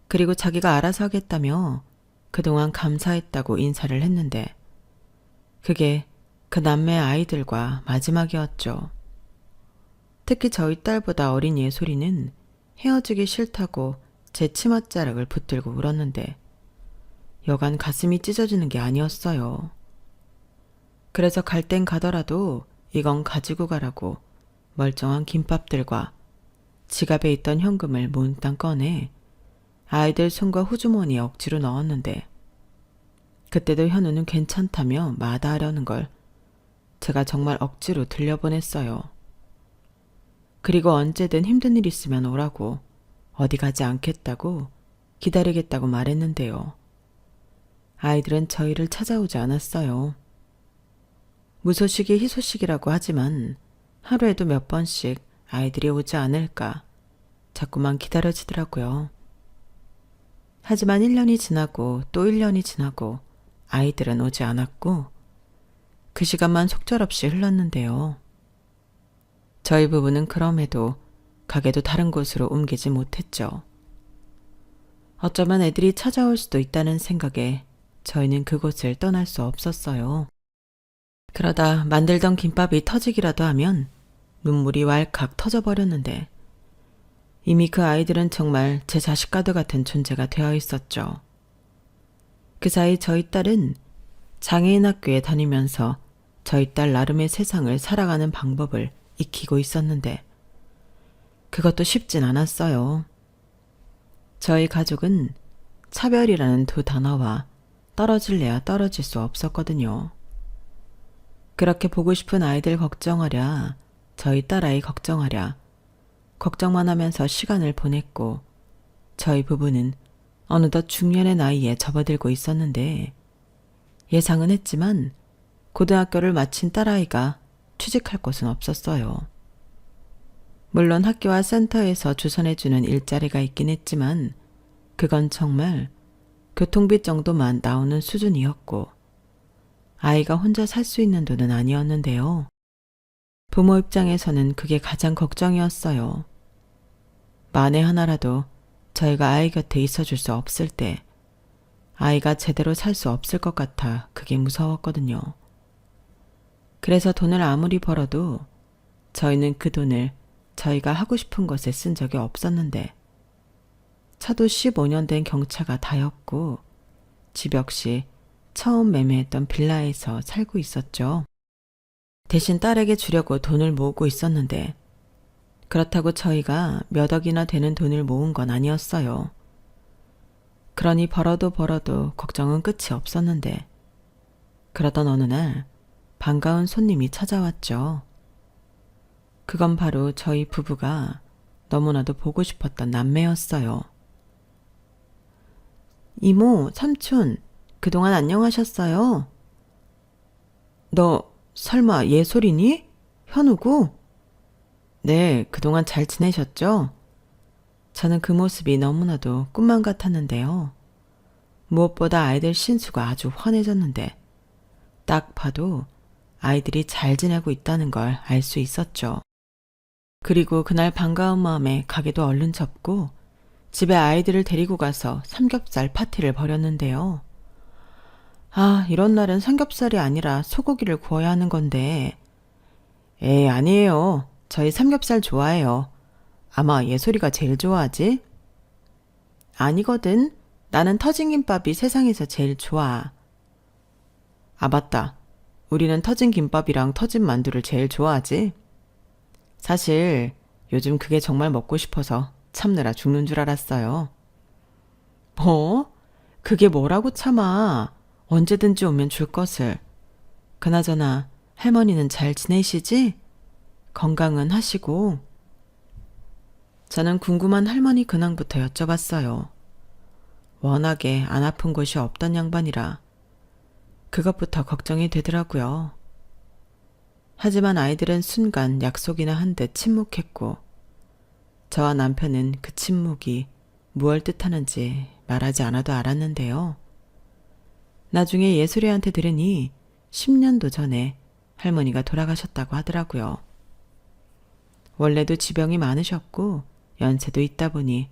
그리고 자기가 알아서 하겠다며 그동안 감사했다고 인사를 했는데 그게 그 남매 아이들과 마지막이었죠. 특히 저희 딸보다 어린 예솔이는 헤어지기 싫다고 제 치맛자락을 붙들고 울었는데 여간 가슴이 찢어지는 게 아니었어요. 그래서 갈 땐 가더라도 이건 가지고 가라고 멀쩡한 김밥들과 지갑에 있던 현금을 몬땅 꺼내 아이들 손과 호주머니에 억지로 넣었는데 그때도 현우는 괜찮다며 마다하려는 걸 제가 정말 억지로 들려보냈어요. 그리고 언제든 힘든 일 있으면 오라고 어디 가지 않겠다고 기다리겠다고 말했는데요. 아이들은 저희를 찾아오지 않았어요. 무소식이 희소식이라고 하지만 하루에도 몇 번씩 아이들이 오지 않을까 자꾸만 기다려지더라고요. 하지만 1년이 지나고 또 1년이 지나고 아이들은 오지 않았고 그 시간만 속절없이 흘렀는데요. 저희 부부는 그럼에도 가게도 다른 곳으로 옮기지 못했죠. 어쩌면 애들이 찾아올 수도 있다는 생각에 저희는 그곳을 떠날 수 없었어요. 그러다 만들던 김밥이 터지기라도 하면 눈물이 왈칵 터져버렸는데 이미 그 아이들은 정말 제 자식과도 같은 존재가 되어 있었죠. 그 사이 저희 딸은 장애인 학교에 다니면서 저희 딸 나름의 세상을 살아가는 방법을 익히고 있었는데 그것도 쉽진 않았어요. 저희 가족은 차별이라는 두 단어와 떨어질래야 떨어질 수 없었거든요. 그렇게 보고 싶은 아이들 걱정하랴, 저희 딸아이 걱정하랴, 걱정만 하면서 시간을 보냈고 저희 부부는 어느덧 중년의 나이에 접어들고 있었는데 예상은 했지만 고등학교를 마친 딸아이가 취직할 곳은 없었어요. 물론 학교와 센터에서 주선해주는 일자리가 있긴 했지만 그건 정말 교통비 정도만 나오는 수준이었고 아이가 혼자 살 수 있는 돈은 아니었는데요. 부모 입장에서는 그게 가장 걱정이었어요. 만에 하나라도 저희가 아이 곁에 있어줄 수 없을 때 아이가 제대로 살 수 없을 것 같아 그게 무서웠거든요. 그래서 돈을 아무리 벌어도 저희는 그 돈을 저희가 하고 싶은 것에 쓴 적이 없었는데 차도 15년 된 경차가 다였고 집 역시 처음 매매했던 빌라에서 살고 있었죠. 대신 딸에게 주려고 돈을 모으고 있었는데 그렇다고 저희가 몇 억이나 되는 돈을 모은 건 아니었어요. 그러니 벌어도 걱정은 끝이 없었는데 그러던 어느 날 반가운 손님이 찾아왔죠. 그건 바로 저희 부부가 너무나도 보고 싶었던 남매였어요. 이모, 삼촌, 그동안 안녕하셨어요? 너 설마 예솔이니? 현우고? 네, 그동안 잘 지내셨죠? 저는 그 모습이 너무나도 꿈만 같았는데요. 무엇보다 아이들 신수가 아주 환해졌는데 딱 봐도 아이들이 잘 지내고 있다는 걸 알 수 있었죠. 그리고 그날 반가운 마음에 가게도 얼른 접고 집에 아이들을 데리고 가서 삼겹살 파티를 벌였는데요. 아, 이런 날은 삼겹살이 아니라 소고기를 구워야 하는 건데. 아니에요. 저희 삼겹살 좋아해요. 아마 예솔이가 제일 좋아하지? 아니거든. 나는 터진 김밥이 세상에서 제일 좋아. 아, 맞다. 우리는 터진 김밥이랑 터진 만두를 제일 좋아하지? 사실 요즘 그게 정말 먹고 싶어서 참느라 죽는 줄 알았어요. 뭐? 그게 뭐라고 참아. 언제든지 오면 줄 것을. 그나저나 할머니는 잘 지내시지? 건강은 하시고. 저는 궁금한 할머니 근황부터 여쭤봤어요. 워낙에 안 아픈 곳이 없던 양반이라 그것부터 걱정이 되더라고요. 하지만 아이들은 순간 약속이나 한 듯 침묵했고 저와 남편은 그 침묵이 무얼 뜻하는지 말하지 않아도 알았는데요. 나중에 예술이한테 들으니 10년도 전에 할머니가 돌아가셨다고 하더라고요. 원래도 지병이 많으셨고 연세도 있다 보니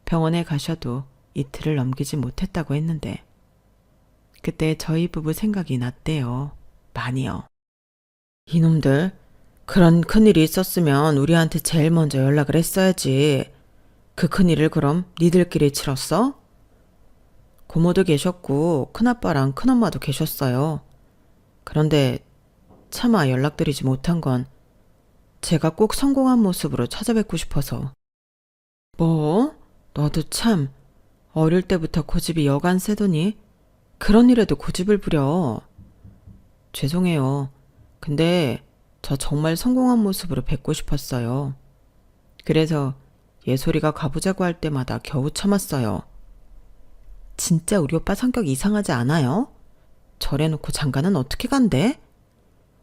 병원에 가셔도 이틀을 넘기지 못했다고 했는데 그때 저희 부부 생각이 났대요. 많이요. 이놈들, 그런 큰일이 있었으면 우리한테 제일 먼저 연락을 했어야지. 그 큰일을 그럼 니들끼리 치렀어? 고모도 계셨고 큰아빠랑 큰엄마도 계셨어요. 그런데 차마 연락드리지 못한 건 제가 꼭 성공한 모습으로 찾아뵙고 싶어서. 뭐? 너도 참 어릴 때부터 고집이 여간 세더니 그런 일에도 고집을 부려. 죄송해요. 근데 저 정말 성공한 모습으로 뵙고 싶었어요. 그래서 예솔이가 가보자고 할 때마다 겨우 참았어요. 진짜 우리 오빠 성격 이상하지 않아요? 저래놓고 장가는 어떻게 간대?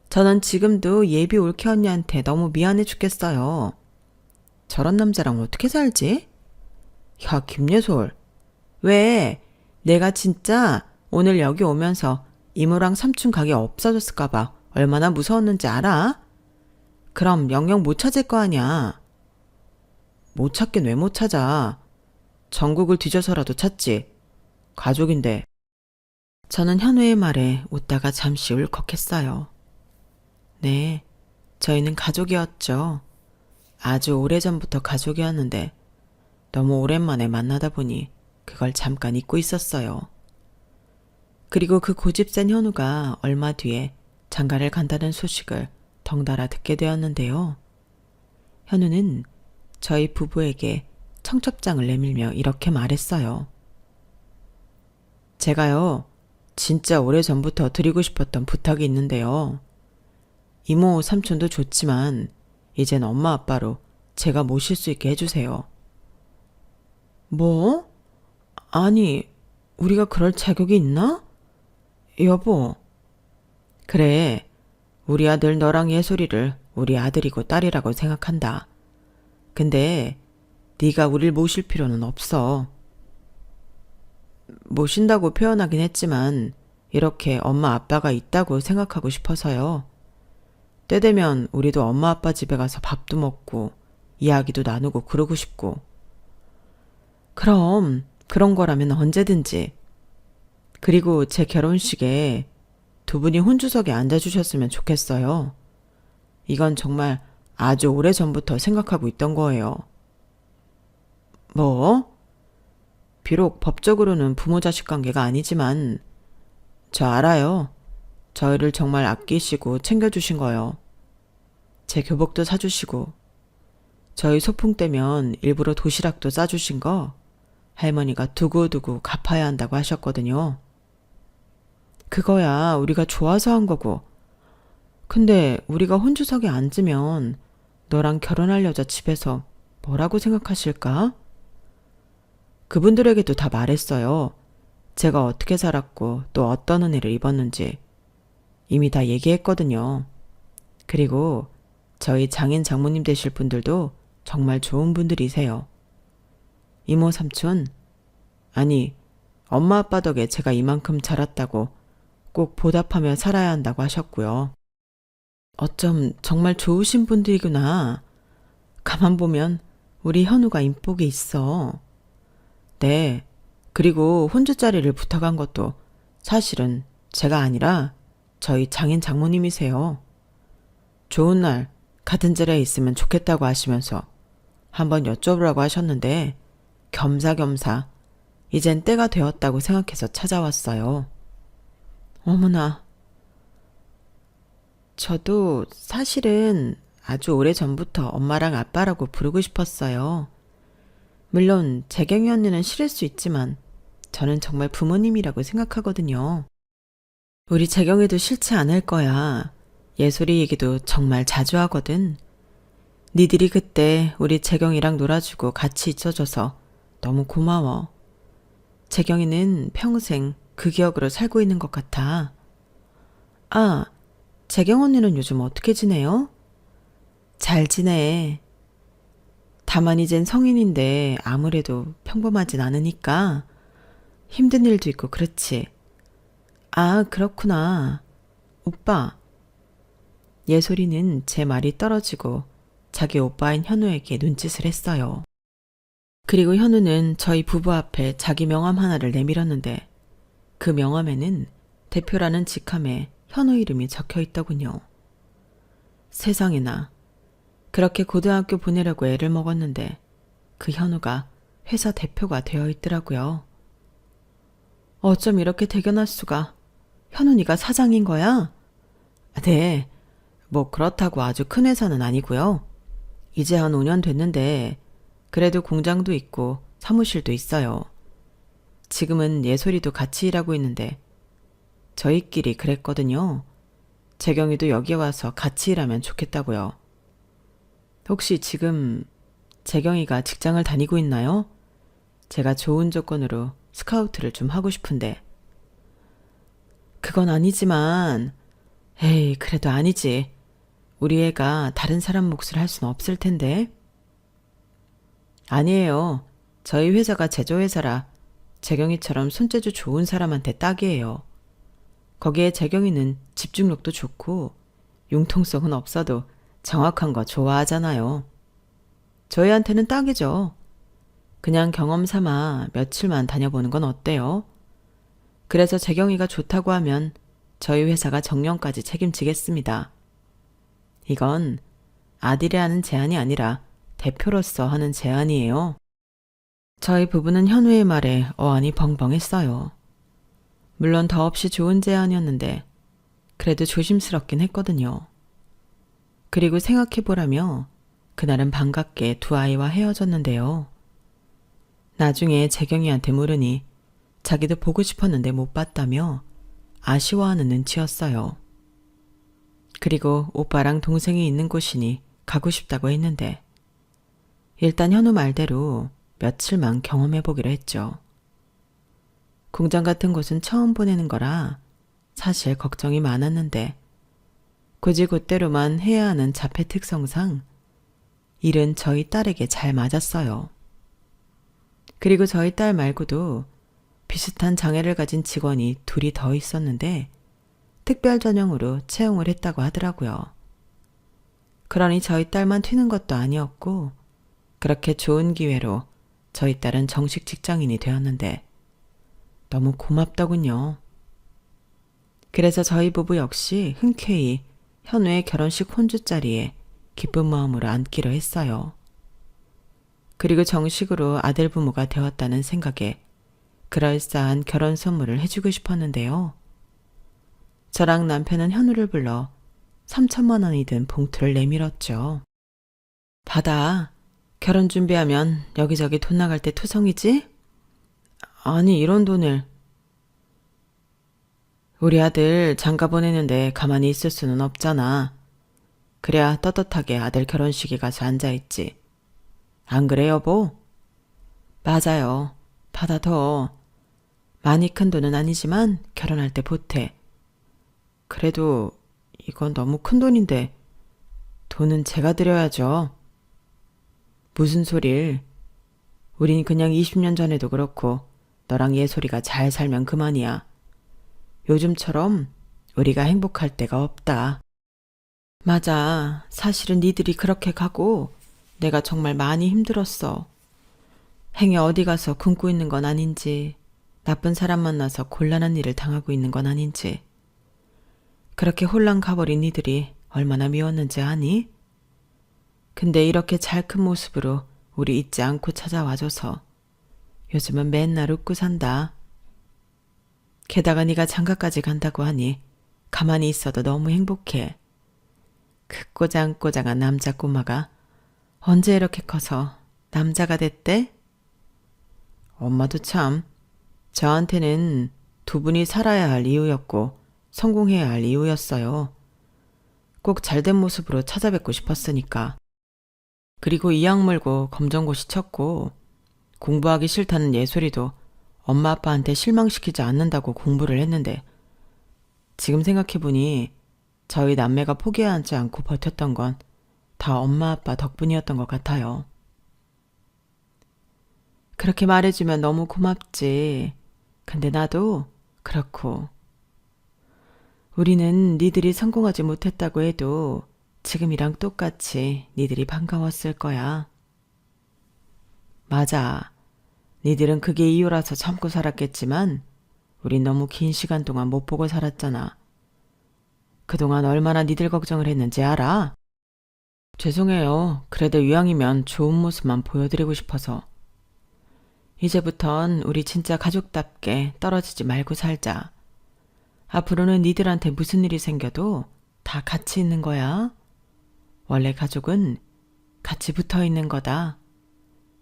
저는 지금도 예비 올케 언니한테 너무 미안해 죽겠어요. 저런 남자랑 어떻게 살지? 야, 김예솔. 왜? 내가 진짜 오늘 여기 오면서 이모랑 삼촌 가게 없어졌을까봐 얼마나 무서웠는지 알아? 그럼 영영 못 찾을 거 아니야. 못 찾긴 왜 못 찾아. 전국을 뒤져서라도 찾지. 가족인데. 저는 현우의 말에 웃다가 잠시 울컥했어요. 네, 저희는 가족이었죠. 아주 오래전부터 가족이었는데 너무 오랜만에 만나다 보니 그걸 잠깐 잊고 있었어요. 그리고 그 고집센 현우가 얼마 뒤에 장가를 간다는 소식을 덩달아 듣게 되었는데요. 현우는 저희 부부에게 청첩장을 내밀며 이렇게 말했어요. 제가요, 진짜 오래전부터 드리고 싶었던 부탁이 있는데요. 이모 삼촌도 좋지만 이젠 엄마 아빠로 제가 모실 수 있게 해주세요. 뭐? 아니, 우리가 그럴 자격이 있나? 여보. 그래, 우리 아들 너랑 예솔이를 우리 아들이고 딸이라고 생각한다. 근데 네가 우릴 모실 필요는 없어. 모신다고 표현하긴 했지만 이렇게 엄마 아빠가 있다고 생각하고 싶어서요. 때 되면 우리도 엄마 아빠 집에 가서 밥도 먹고 이야기도 나누고 그러고 싶고. 그럼 그런 거라면 언제든지. 그리고 제 결혼식에 두 분이 혼주석에 앉아주셨으면 좋겠어요. 이건 정말 아주 오래전부터 생각하고 있던 거예요. 뭐? 비록 법적으로는 부모 자식 관계가 아니지만 저 알아요. 저희를 정말 아끼시고 챙겨주신 거요. 제 교복도 사주시고 저희 소풍 때면 일부러 도시락도 싸주신 거 할머니가 두고두고 갚아야 한다고 하셨거든요. 그거야 우리가 좋아서 한 거고. 근데 우리가 혼주석에 앉으면 너랑 결혼할 여자 집에서 뭐라고 생각하실까? 그분들에게도 다 말했어요. 제가 어떻게 살았고 또 어떤 은혜를 입었는지 이미 다 얘기했거든요. 그리고 저희 장인 장모님 되실 분들도 정말 좋은 분들이세요. 이모 삼촌, 아니 엄마 아빠 덕에 제가 이만큼 자랐다고 꼭 보답하며 살아야 한다고 하셨고요. 어쩜 정말 좋으신 분들이구나. 가만 보면 우리 현우가 인복이 있어. 네, 그리고 혼주 자리를 부탁한 것도 사실은 제가 아니라 저희 장인 장모님이세요. 좋은 날 같은 자리에 있으면 좋겠다고 하시면서 한번 여쭤보라고 하셨는데 겸사겸사 이젠 때가 되었다고 생각해서 찾아왔어요. 어머나. 저도 사실은 아주 오래전부터 엄마랑 아빠라고 부르고 싶었어요. 물론 재경이 언니는 싫을 수 있지만 저는 정말 부모님이라고 생각하거든요. 우리 재경이도 싫지 않을 거야. 예솔이 얘기도 정말 자주 하거든. 니들이 그때 우리 재경이랑 놀아주고 같이 있어줘서 너무 고마워. 재경이는 평생 그 기억으로 살고 있는 것 같아. 아, 재경 언니는 요즘 어떻게 지내요? 잘 지내. 다만 이젠 성인인데 아무래도 평범하진 않으니까 힘든 일도 있고 그렇지. 아, 그렇구나. 오빠. 예솔이는 제 말이 떨어지고 자기 오빠인 현우에게 눈짓을 했어요. 그리고 현우는 저희 부부 앞에 자기 명함 하나를 내밀었는데 그 명함에는 대표라는 직함에 현우 이름이 적혀 있더군요. 세상에나. 그렇게 고등학교 보내려고 애를 먹었는데 그 현우가 회사 대표가 되어 있더라고요. 어쩜 이렇게 대견할 수가. 현우니가 사장인 거야? 네, 뭐 그렇다고 아주 큰 회사는 아니고요. 이제 한 5년 됐는데 그래도 공장도 있고 사무실도 있어요. 지금은 예솔이도 같이 일하고 있는데 저희끼리 그랬거든요. 재경이도 여기 와서 같이 일하면 좋겠다고요. 혹시 지금 재경이가 직장을 다니고 있나요? 제가 좋은 조건으로 스카우트를 좀 하고 싶은데. 그건 아니지만, 에이, 그래도 아니지. 우리 애가 다른 사람 몫을 할 수는 없을 텐데. 아니에요. 저희 회사가 제조회사라 재경이처럼 손재주 좋은 사람한테 딱이에요. 거기에 재경이는 집중력도 좋고 융통성은 없어도 정확한 거 좋아하잖아요. 저희한테는 딱이죠. 그냥 경험 삼아 며칠만 다녀보는 건 어때요? 그래서 재경이가 좋다고 하면 저희 회사가 정년까지 책임지겠습니다. 이건 아들이 하는 제안이 아니라 대표로서 하는 제안이에요. 저희 부부는 현우의 말에 어안이 벙벙했어요. 물론 더없이 좋은 제안이었는데 그래도 조심스럽긴 했거든요. 그리고 생각해보라며 그날은 반갑게 두 아이와 헤어졌는데요. 나중에 재경이한테 물으니 자기도 보고 싶었는데 못 봤다며 아쉬워하는 눈치였어요. 그리고 오빠랑 동생이 있는 곳이니 가고 싶다고 했는데 일단 현우 말대로 며칠만 경험해보기로 했죠. 공장 같은 곳은 처음 보내는 거라 사실 걱정이 많았는데 굳이 그대로만 해야 하는 자폐 특성상 일은 저희 딸에게 잘 맞았어요. 그리고 저희 딸 말고도 비슷한 장애를 가진 직원이 둘이 더 있었는데 특별 전형으로 채용을 했다고 하더라고요. 그러니 저희 딸만 튀는 것도 아니었고 그렇게 좋은 기회로 저희 딸은 정식 직장인이 되었는데 너무 고맙더군요. 그래서 저희 부부 역시 흔쾌히 현우의 결혼식 혼주 자리에 기쁜 마음으로 앉기로 했어요. 그리고 정식으로 아들 부모가 되었다는 생각에 그럴싸한 결혼 선물을 해주고 싶었는데요. 저랑 남편은 현우를 불러 3천만 원이 든 봉투를 내밀었죠. 받아. 결혼 준비하면 여기저기 돈 나갈 때 투성이지? 아니 이런 돈을. 우리 아들 장가 보내는데 가만히 있을 수는 없잖아. 그래야 떳떳하게 아들 결혼식에 가서 앉아있지. 안 그래 여보? 맞아요. 받아둬. 많이 큰 돈은 아니지만 결혼할 때 보태. 그래도 이건 너무 큰 돈인데 돈은 제가 드려야죠. 무슨 소릴. 우린 그냥 20년 전에도 그렇고 너랑 예솔이가 잘 살면 그만이야. 요즘처럼 우리가 행복할 때가 없다. 맞아. 사실은 니들이 그렇게 가고 내가 정말 많이 힘들었어. 행여 어디 가서 굶고 있는 건 아닌지 나쁜 사람 만나서 곤란한 일을 당하고 있는 건 아닌지 그렇게 홀랑 가버린 니들이 얼마나 미웠는지 아니? 근데 이렇게 잘 큰 모습으로 우리 잊지 않고 찾아와줘서 요즘은 맨날 웃고 산다. 게다가 네가 장가까지 간다고 하니 가만히 있어도 너무 행복해. 그 꼬장꼬장한 남자 꼬마가 언제 이렇게 커서 남자가 됐대? 엄마도 참 저한테는 두 분이 살아야 할 이유였고 성공해야 할 이유였어요. 꼭 잘된 모습으로 찾아뵙고 싶었으니까. 그리고 이악 물고 검정고시 쳤고 공부하기 싫다는 예솔이도 엄마 아빠한테 실망시키지 않는다고 공부를 했는데 지금 생각해보니 저희 남매가 포기하지 않고 버텼던 건 다 엄마 아빠 덕분이었던 것 같아요. 그렇게 말해주면 너무 고맙지. 근데 나도 그렇고 우리는 니들이 성공하지 못했다고 해도 지금이랑 똑같이 니들이 반가웠을 거야. 맞아. 니들은 그게 이유라서 참고 살았겠지만 우린 너무 긴 시간 동안 못 보고 살았잖아. 그동안 얼마나 니들 걱정을 했는지 알아? 죄송해요. 그래도 이왕이면 좋은 모습만 보여드리고 싶어서. 이제부턴 우리 진짜 가족답게 떨어지지 말고 살자. 앞으로는 니들한테 무슨 일이 생겨도 다 같이 있는 거야. 원래 가족은 같이 붙어 있는 거다.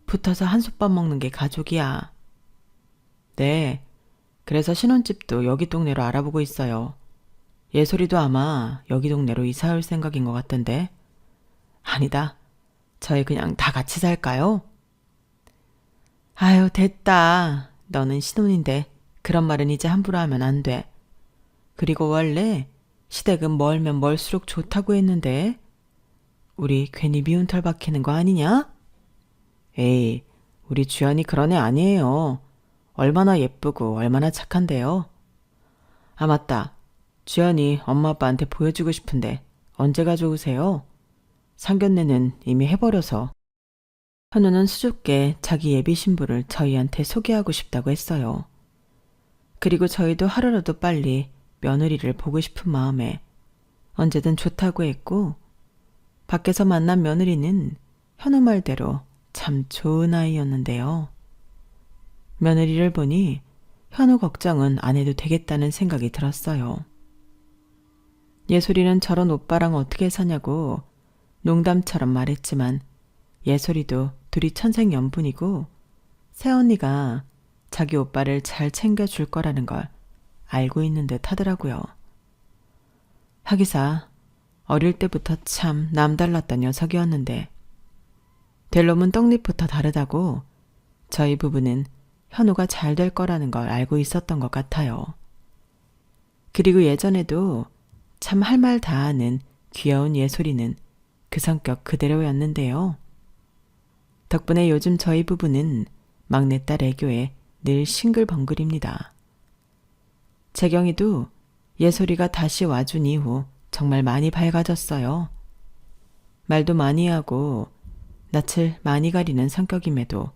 붙어서 한솥밥 먹는 게 가족이야. 네, 그래서 신혼집도 여기 동네로 알아보고 있어요. 예솔이도 아마 여기 동네로 이사 올 생각인 것 같던데. 아니다. 저희 그냥 다 같이 살까요? 아유, 됐다. 너는 신혼인데 그런 말은 이제 함부로 하면 안 돼. 그리고 원래 시댁은 멀면 멀수록 좋다고 했는데 우리 괜히 미운 털 박히는 거 아니냐? 에이, 우리 주연이 그런 애 아니에요. 얼마나 예쁘고 얼마나 착한데요. 아, 맞다. 주연이 엄마 아빠한테 보여주고 싶은데 언제 가져오세요? 상견례는 이미 해버려서. 현우는 수줍게 자기 예비 신부를 저희한테 소개하고 싶다고 했어요. 그리고 저희도 하루라도 빨리 며느리를 보고 싶은 마음에 언제든 좋다고 했고 밖에서 만난 며느리는 현우 말대로 참 좋은 아이였는데요. 며느리를 보니 현우 걱정은 안 해도 되겠다는 생각이 들었어요. 예솔이는 저런 오빠랑 어떻게 사냐고 농담처럼 말했지만 예솔이도 둘이 천생연분이고 새언니가 자기 오빠를 잘 챙겨줄 거라는 걸 알고 있는 듯 하더라고요. 하기사 어릴 때부터 참 남달랐던 녀석이었는데 될 놈은 떡잎부터 다르다고 저희 부부는 현우가 잘 될 거라는 걸 알고 있었던 것 같아요. 그리고 예전에도 참 할 말 다 하는 귀여운 예솔이는 그 성격 그대로였는데요. 덕분에 요즘 저희 부부는 막내딸 애교에 늘 싱글벙글입니다. 재경이도 예솔이가 다시 와준 이후 정말 많이 밝아졌어요. 말도 많이 하고 낯을 많이 가리는 성격임에도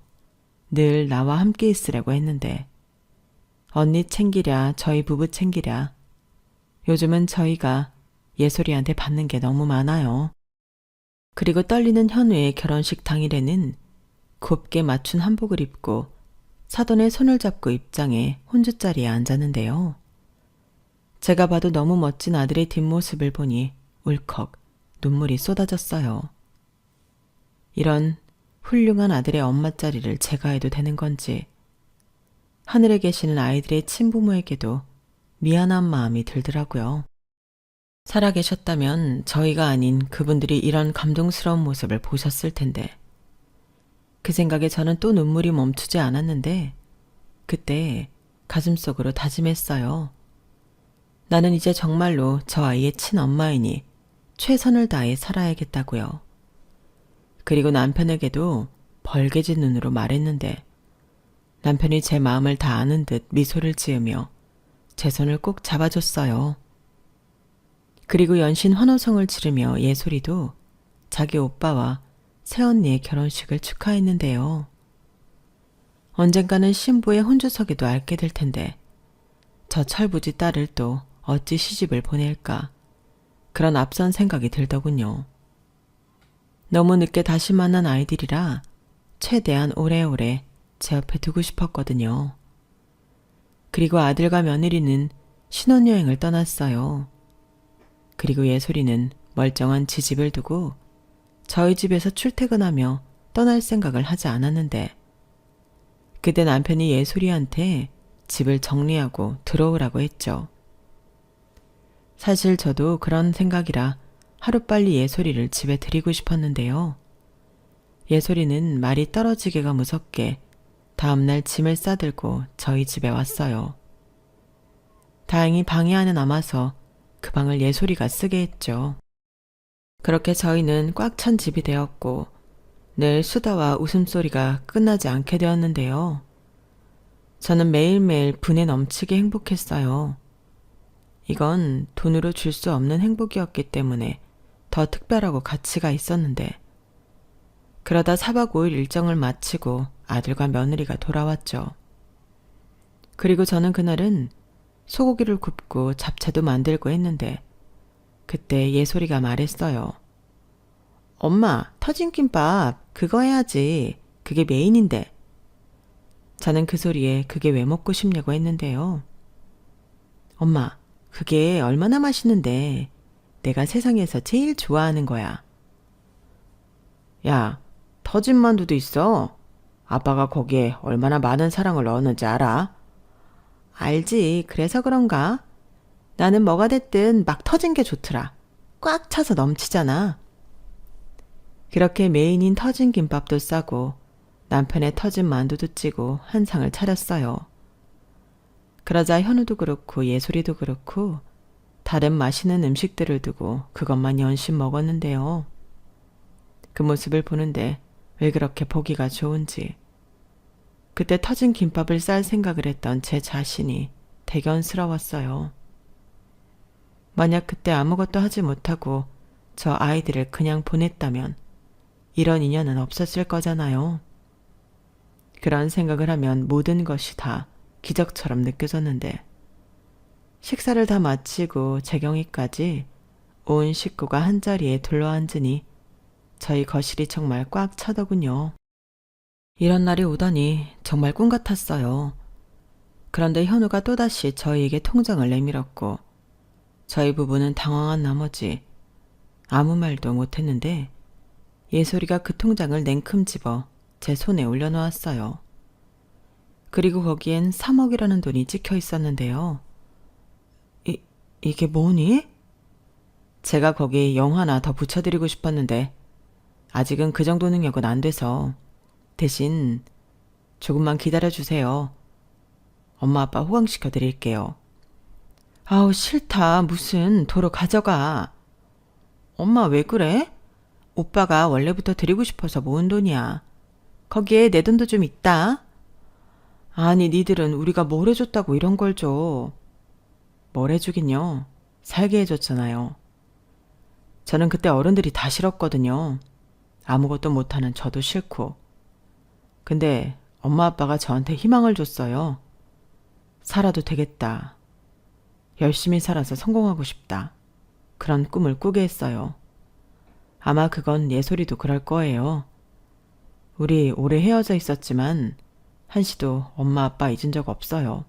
늘 나와 함께 있으려고 했는데 언니 챙기랴 저희 부부 챙기랴 요즘은 저희가 예솔이한테 받는 게 너무 많아요. 그리고 떨리는 현우의 결혼식 당일에는 곱게 맞춘 한복을 입고 사돈의 손을 잡고 입장해 혼주 자리에 앉았는데요. 제가 봐도 너무 멋진 아들의 뒷모습을 보니 울컥 눈물이 쏟아졌어요. 이런 훌륭한 아들의 엄마 자리를 제가 해도 되는 건지 하늘에 계시는 아이들의 친부모에게도 미안한 마음이 들더라고요. 살아계셨다면 저희가 아닌 그분들이 이런 감동스러운 모습을 보셨을 텐데 그 생각에 저는 또 눈물이 멈추지 않았는데 그때 가슴속으로 다짐했어요. 나는 이제 정말로 저 아이의 친엄마이니 최선을 다해 살아야겠다고요. 그리고 남편에게도 벌개진 눈으로 말했는데 남편이 제 마음을 다 아는 듯 미소를 지으며 제 손을 꼭 잡아줬어요. 그리고 연신 환호성을 지르며 예솔이도 자기 오빠와 새언니의 결혼식을 축하했는데요. 언젠가는 신부의 혼주석에도 앉게 될 텐데 저 철부지 딸을 또 어찌 시집을 보낼까 그런 앞선 생각이 들더군요. 너무 늦게 다시 만난 아이들이라 최대한 오래오래 제 옆에 두고 싶었거든요. 그리고 아들과 며느리는 신혼여행을 떠났어요. 그리고 예솔이는 멀쩡한 지집을 두고 저희 집에서 출퇴근하며 떠날 생각을 하지 않았는데 그때 남편이 예솔이한테 집을 정리하고 들어오라고 했죠. 사실 저도 그런 생각이라 하루빨리 예솔이를 집에 들이고 싶었는데요. 예솔이는 말이 떨어지기가 무섭게 다음날 짐을 싸들고 저희 집에 왔어요. 다행히 방이 안에 남아서 그 방을 예솔이가 쓰게 했죠. 그렇게 저희는 꽉 찬 집이 되었고 늘 수다와 웃음소리가 끝나지 않게 되었는데요. 저는 매일매일 분에 넘치게 행복했어요. 이건 돈으로 줄 수 없는 행복이었기 때문에 더 특별하고 가치가 있었는데 그러다 4박 5일 일정을 마치고 아들과 며느리가 돌아왔죠. 그리고 저는 그날은 소고기를 굽고 잡채도 만들고 했는데 그때 예솔이가 말했어요. 엄마, 터진 김밥 그거 해야지. 그게 메인인데. 저는 그 소리에 그게 왜 먹고 싶냐고 했는데요. 엄마, 그게 얼마나 맛있는데 내가 세상에서 제일 좋아하는 거야. 야, 터진 만두도 있어. 아빠가 거기에 얼마나 많은 사랑을 넣었는지 알아? 알지. 그래서 그런가? 나는 뭐가 됐든 막 터진 게 좋더라. 꽉 차서 넘치잖아. 그렇게 메인인 터진 김밥도 싸고 남편의 터진 만두도 찌고 한 상을 차렸어요. 그러자 현우도 그렇고 예솔이도 그렇고 다른 맛있는 음식들을 두고 그것만 연신 먹었는데요. 그 모습을 보는데 왜 그렇게 보기가 좋은지 그때 터진 김밥을 쌀 생각을 했던 제 자신이 대견스러웠어요. 만약 그때 아무것도 하지 못하고 저 아이들을 그냥 보냈다면 이런 인연은 없었을 거잖아요. 그런 생각을 하면 모든 것이 다 기적처럼 느껴졌는데 식사를 다 마치고 재경이까지 온 식구가 한자리에 둘러앉으니 저희 거실이 정말 꽉 차더군요. 이런 날이 오다니 정말 꿈 같았어요. 그런데 현우가 또다시 저희에게 통장을 내밀었고 저희 부부는 당황한 나머지 아무 말도 못했는데 예솔이가 그 통장을 냉큼 집어 제 손에 올려놓았어요. 그리고 거기엔 3억이라는 돈이 찍혀 있었는데요. 이게 뭐니? 제가 거기에 0 하나 더 붙여드리고 싶었는데 아직은 그 정도 능력은 안 돼서 대신 조금만 기다려주세요. 엄마 아빠 호강시켜 드릴게요. 아우 싫다. 무슨 도로 가져가. 엄마 왜 그래? 오빠가 원래부터 드리고 싶어서 모은 돈이야. 거기에 내 돈도 좀 있다. 아니 니들은 우리가 뭘 해줬다고 이런 걸 줘. 뭘 해주긴요. 살게 해줬잖아요. 저는 그때 어른들이 다 싫었거든요. 아무것도 못하는 저도 싫고. 근데 엄마 아빠가 저한테 희망을 줬어요. 살아도 되겠다. 열심히 살아서 성공하고 싶다. 그런 꿈을 꾸게 했어요. 아마 그건 예솔이도 그럴 거예요. 우리 오래 헤어져 있었지만 한시도 엄마 아빠 잊은 적 없어요.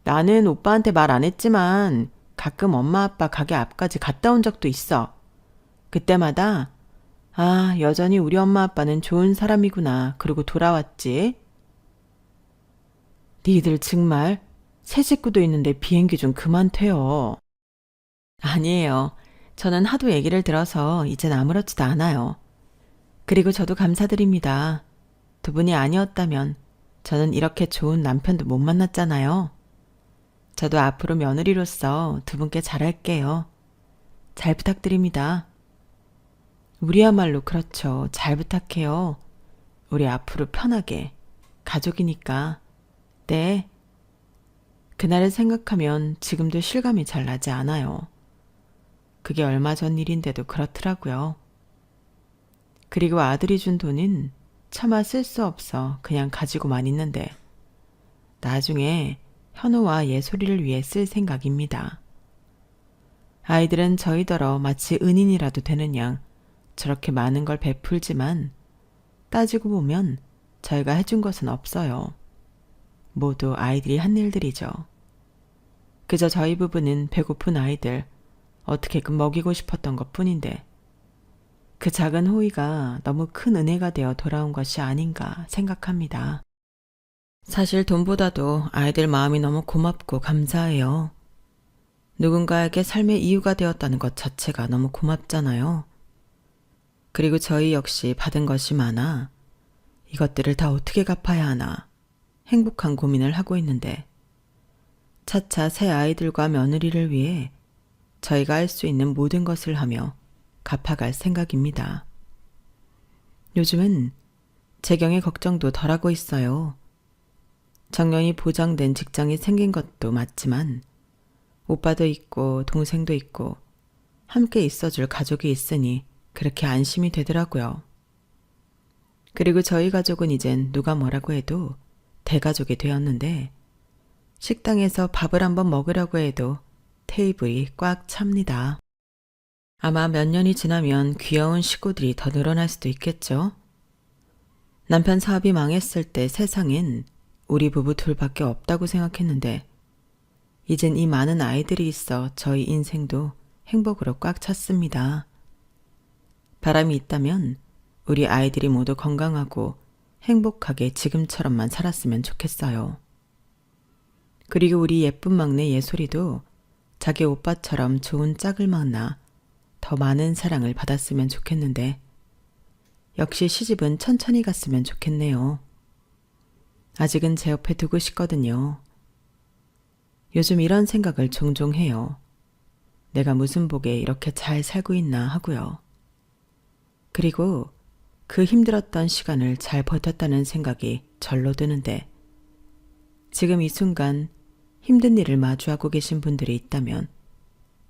나는 오빠한테 말 안 했지만 가끔 엄마 아빠 가게 앞까지 갔다 온 적도 있어. 그때마다 아, 여전히 우리 엄마 아빠는 좋은 사람이구나. 그러고 돌아왔지. 니들 정말 새 식구도 있는데 비행기 좀 그만 태워. 아니에요. 저는 하도 얘기를 들어서 이젠 아무렇지도 않아요. 그리고 저도 감사드립니다. 두 분이 아니었다면 저는 이렇게 좋은 남편도 못 만났잖아요. 저도 앞으로 며느리로서 두 분께 잘할게요. 잘 부탁드립니다. 우리야말로 그렇죠. 잘 부탁해요. 우리 앞으로 편하게. 가족이니까. 네. 그날을 생각하면 지금도 실감이 잘 나지 않아요. 그게 얼마 전 일인데도 그렇더라고요. 그리고 아들이 준 돈은 차마 쓸 수 없어 그냥 가지고만 있는데 나중에 현우와 예솔이를 위해 쓸 생각입니다. 아이들은 저희더러 마치 은인이라도 되는 양 저렇게 많은 걸 베풀지만 따지고 보면 저희가 해준 것은 없어요. 모두 아이들이 한 일들이죠. 그저 저희 부부는 배고픈 아이들 어떻게든 먹이고 싶었던 것뿐인데 그 작은 호의가 너무 큰 은혜가 되어 돌아온 것이 아닌가 생각합니다. 사실 돈보다도 아이들 마음이 너무 고맙고 감사해요. 누군가에게 삶의 이유가 되었다는 것 자체가 너무 고맙잖아요. 그리고 저희 역시 받은 것이 많아 이것들을 다 어떻게 갚아야 하나 행복한 고민을 하고 있는데 차차 새 아이들과 며느리를 위해 저희가 할 수 있는 모든 것을 하며 갚아갈 생각입니다. 요즘은 재경의 걱정도 덜하고 있어요. 정년이 보장된 직장이 생긴 것도 맞지만 오빠도 있고 동생도 있고 함께 있어줄 가족이 있으니 그렇게 안심이 되더라고요. 그리고 저희 가족은 이젠 누가 뭐라고 해도 대가족이 되었는데 식당에서 밥을 한번 먹으려고 해도 테이블이 꽉 찹니다. 아마 몇 년이 지나면 귀여운 식구들이 더 늘어날 수도 있겠죠. 남편 사업이 망했을 때 세상엔 우리 부부 둘밖에 없다고 생각했는데 이젠 이 많은 아이들이 있어 저희 인생도 행복으로 꽉 찼습니다. 바람이 있다면 우리 아이들이 모두 건강하고 행복하게 지금처럼만 살았으면 좋겠어요. 그리고 우리 예쁜 막내 예솔이도 자기 오빠처럼 좋은 짝을 만나 더 많은 사랑을 받았으면 좋겠는데 역시 시집은 천천히 갔으면 좋겠네요. 아직은 제 옆에 두고 싶거든요. 요즘 이런 생각을 종종 해요. 내가 무슨 복에 이렇게 잘 살고 있나 하고요. 그리고 그 힘들었던 시간을 잘 버텼다는 생각이 절로 드는데 지금 이 순간 힘든 일을 마주하고 계신 분들이 있다면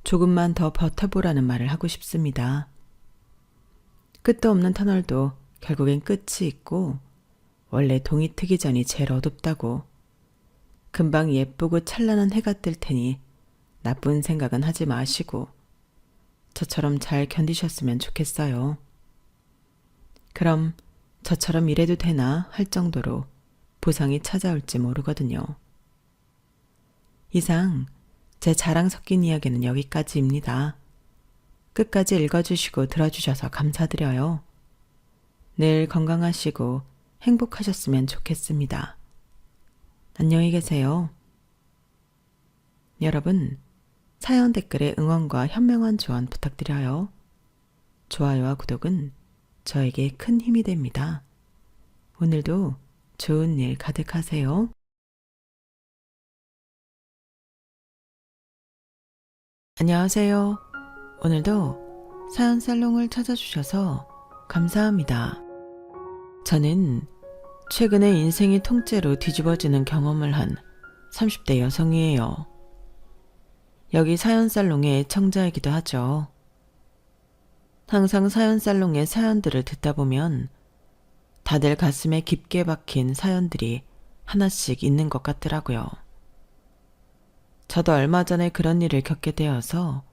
조금만 더 버텨보라는 말을 하고 싶습니다. 끝도 없는 터널도 결국엔 끝이 있고 원래 동이 트기 전이 제일 어둡다고 금방 예쁘고 찬란한 해가 뜰 테니 나쁜 생각은 하지 마시고 저처럼 잘 견디셨으면 좋겠어요. 그럼 저처럼 이래도 되나 할 정도로 보상이 찾아올지 모르거든요. 이상 제 자랑 섞인 이야기는 여기까지입니다. 끝까지 읽어주시고 들어주셔서 감사드려요. 늘 건강하시고 행복하셨으면 좋겠습니다. 안녕히 계세요. 여러분, 사연 댓글에 응원과 현명한 조언 부탁드려요. 좋아요와 구독은 저에게 큰 힘이 됩니다. 오늘도 좋은 일 가득하세요. 안녕하세요. 오늘도 사연 살롱을 찾아주셔서 감사합니다. 저는 최근에 인생이 통째로 뒤집어지는 경험을 한 30대 여성이에요. 여기 사연 살롱의 청자이기도 하죠. 항상 사연 살롱의 사연들을 듣다 보면 다들 가슴에 깊게 박힌 사연들이 하나씩 있는 것 같더라고요. 저도 얼마 전에 그런 일을 겪게 되어서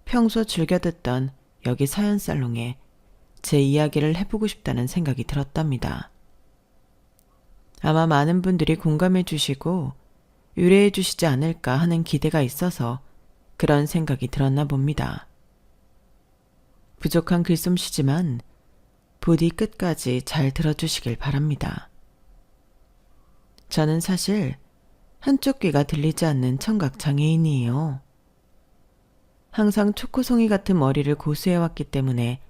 평소 즐겨 듣던 여기 사연 살롱에 제 이야기를 해보고 싶다는 생각이 들었답니다. 아마 많은 분들이 공감해 주시고 유래해 주시지 않을까 하는 기대가 있어서 그런 생각이 들었나 봅니다. 부족한 글솜씨지만 부디 끝까지 잘 들어주시길 바랍니다. 저는 사실 한쪽 귀가 들리지 않는 청각 장애인이에요. 항상 초코송이 같은 머리를 고수해왔기 때문에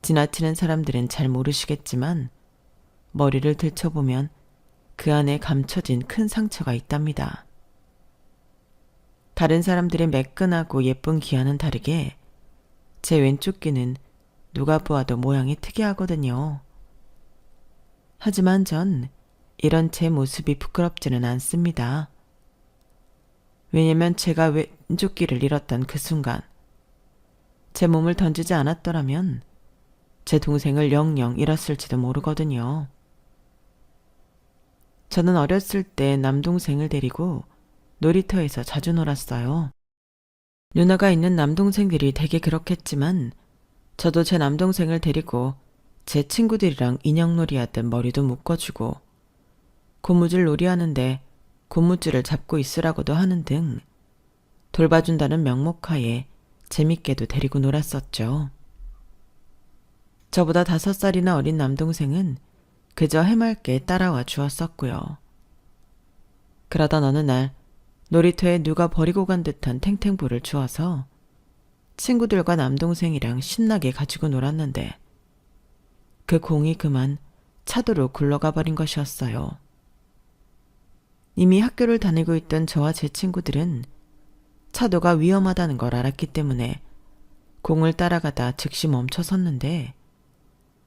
지나치는 사람들은 잘 모르시겠지만 머리를 들춰보면 그 안에 감춰진 큰 상처가 있답니다. 다른 사람들의 매끈하고 예쁜 귀와는 다르게 제 왼쪽 귀는 누가 보아도 모양이 특이하거든요. 하지만 전 이런 제 모습이 부끄럽지는 않습니다. 왜냐면 제가 왼쪽 귀를 잃었던 그 순간 제 몸을 던지지 않았더라면 제 동생을 영영 잃었을지도 모르거든요. 저는 어렸을 때 남동생을 데리고 놀이터에서 자주 놀았어요. 누나가 있는 남동생들이 되게 그렇겠지만 저도 제 남동생을 데리고 제 친구들이랑 인형놀이 하듯 머리도 묶어주고 고무줄 놀이하는데 고무줄을 잡고 있으라고도 하는 등 돌봐준다는 명목하에 재밌게도 데리고 놀았었죠. 저보다 5살이나 어린 남동생은 그저 해맑게 따라와 주었었고요. 그러던 어느 날 놀이터에 누가 버리고 간 듯한 탱탱볼을 주어서 친구들과 남동생이랑 신나게 가지고 놀았는데 그 공이 그만 차도로 굴러가 버린 것이었어요. 이미 학교를 다니고 있던 저와 제 친구들은 차도가 위험하다는 걸 알았기 때문에 공을 따라가다 즉시 멈춰섰는데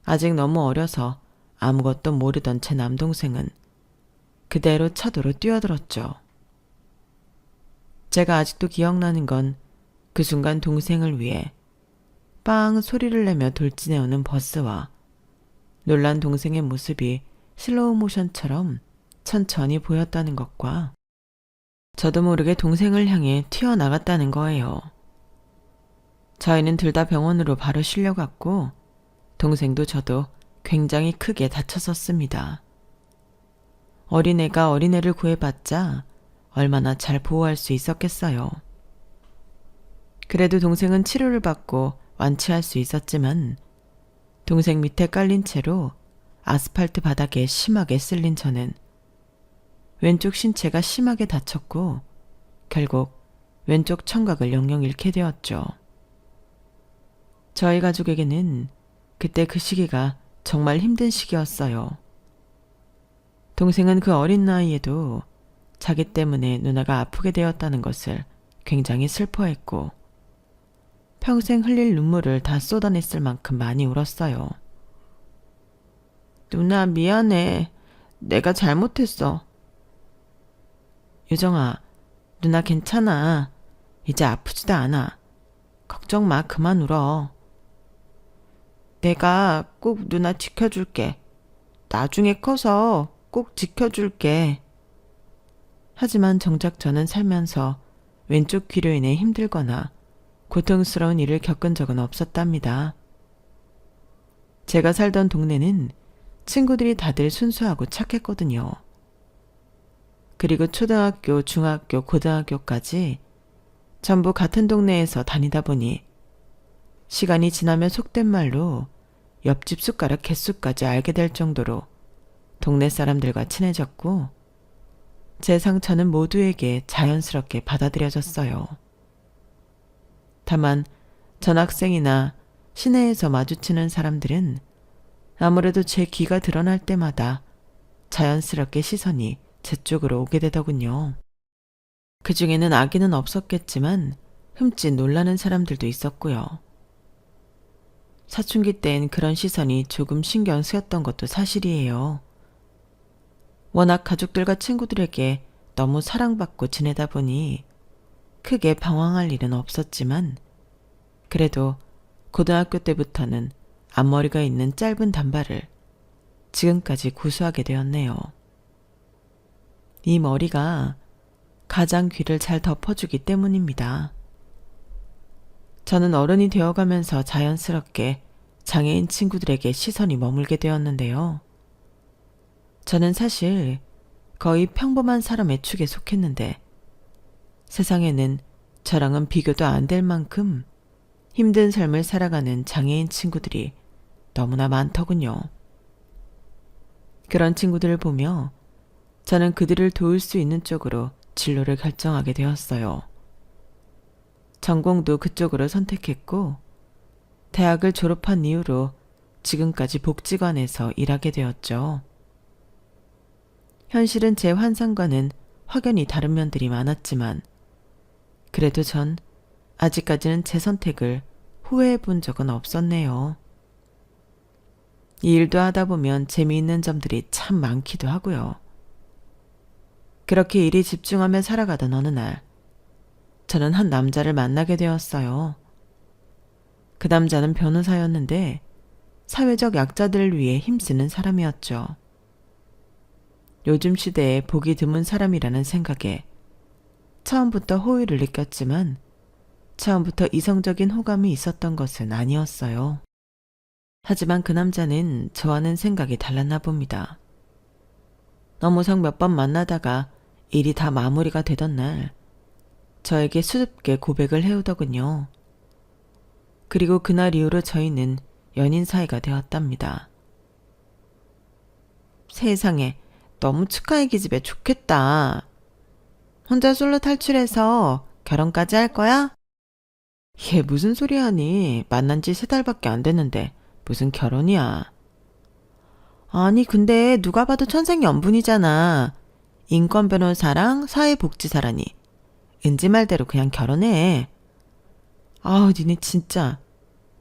아직 너무 어려서 아무것도 모르던 제 남동생은 그대로 차도로 뛰어들었죠. 제가 아직도 기억나는 건 그 순간 동생을 위해 빵 소리를 내며 돌진해오는 버스와 놀란 동생의 모습이 슬로우 모션처럼 천천히 보였다는 것과 저도 모르게 동생을 향해 튀어나갔다는 거예요. 저희는 둘 다 병원으로 바로 실려갔고 동생도 저도 굉장히 크게 다쳤었습니다. 어린애가 어린애를 구해봤자 얼마나 잘 보호할 수 있었겠어요. 그래도 동생은 치료를 받고 완치할 수 있었지만 동생 밑에 깔린 채로 아스팔트 바닥에 심하게 쓸린 저는 왼쪽 신체가 심하게 다쳤고 결국 왼쪽 청각을 영영 잃게 되었죠. 저희 가족에게는 그때 그 시기가 정말 힘든 시기였어요. 동생은 그 어린 나이에도 자기 때문에 누나가 아프게 되었다는 것을 굉장히 슬퍼했고 평생 흘릴 눈물을 다 쏟아냈을 만큼 많이 울었어요. 누나 미안해. 내가 잘못했어. 유정아, 누나 괜찮아. 이제 아프지도 않아. 걱정 마. 그만 울어. 내가 꼭 누나 지켜줄게. 나중에 커서 꼭 지켜줄게. 하지만 정작 저는 살면서 왼쪽 귀로 인해 힘들거나 고통스러운 일을 겪은 적은 없었답니다. 제가 살던 동네는 친구들이 다들 순수하고 착했거든요. 그리고 초등학교, 중학교, 고등학교까지 전부 같은 동네에서 다니다 보니 시간이 지나면 속된 말로 옆집 숟가락 개수까지 알게 될 정도로 동네 사람들과 친해졌고 제 상처는 모두에게 자연스럽게 받아들여졌어요. 다만 전학생이나 시내에서 마주치는 사람들은 아무래도 제 귀가 드러날 때마다 자연스럽게 시선이 제 쪽으로 오게 되더군요. 그 중에는 악의는 없었겠지만 흠칫 놀라는 사람들도 있었고요. 사춘기 땐 그런 시선이 조금 신경 쓰였던 것도 사실이에요. 워낙 가족들과 친구들에게 너무 사랑받고 지내다 보니 크게 방황할 일은 없었지만 그래도 고등학교 때부터는 앞머리가 있는 짧은 단발을 지금까지 고수하게 되었네요. 이 머리가 가장 귀를 잘 덮어주기 때문입니다. 저는 어른이 되어가면서 자연스럽게 장애인 친구들에게 시선이 머물게 되었는데요. 저는 사실 거의 평범한 사람의 축에 속했는데 세상에는 저랑은 비교도 안 될 만큼 힘든 삶을 살아가는 장애인 친구들이 너무나 많더군요. 그런 친구들을 보며 저는 그들을 도울 수 있는 쪽으로 진로를 결정하게 되었어요. 전공도 그쪽으로 선택했고 대학을 졸업한 이후로 지금까지 복지관에서 일하게 되었죠. 현실은 제 환상과는 확연히 다른 면들이 많았지만 그래도 전 아직까지는 제 선택을 후회해 본 적은 없었네요. 이 일도 하다 보면 재미있는 점들이 참 많기도 하고요. 그렇게 일에 집중하며 살아가던 어느 날 저는 한 남자를 만나게 되었어요. 그 남자는 변호사였는데 사회적 약자들을 위해 힘쓰는 사람이었죠. 요즘 시대에 보기 드문 사람이라는 생각에 처음부터 호의를 느꼈지만 처음부터 이성적인 호감이 있었던 것은 아니었어요. 하지만 그 남자는 저와는 생각이 달랐나 봅니다. 너무성 몇 번 만나다가 일이 다 마무리가 되던 날 저에게 수줍게 고백을 해오더군요. 그리고 그날 이후로 저희는 연인 사이가 되었답니다. 세상에 너무 축하의 기집애 좋겠다. 혼자 솔로 탈출해서 결혼까지 할 거야? 얘 무슨 소리 하니? 만난 지 3달밖에 안 됐는데 무슨 결혼이야. 아니 근데 누가 봐도 천생연분이잖아. 인권 변호사랑 사회복지사라니. 은지 말대로 그냥 결혼해. 아우 니네 진짜.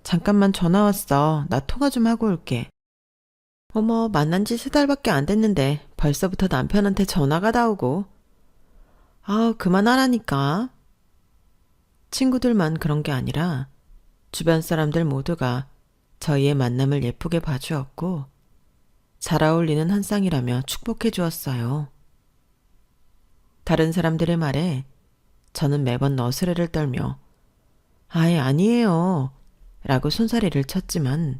잠깐만 전화 왔어. 나 통화 좀 하고 올게. 어머 만난 지 3달밖에 안 됐는데 벌써부터 남편한테 전화가 다 오고. 아우 그만하라니까. 친구들만 그런 게 아니라 주변 사람들 모두가 저희의 만남을 예쁘게 봐주었고 잘 어울리는 한 쌍이라며 축복해 주었어요. 다른 사람들의 말에 저는 매번 너스레를 떨며 아예 아니에요 라고 손사래를 쳤지만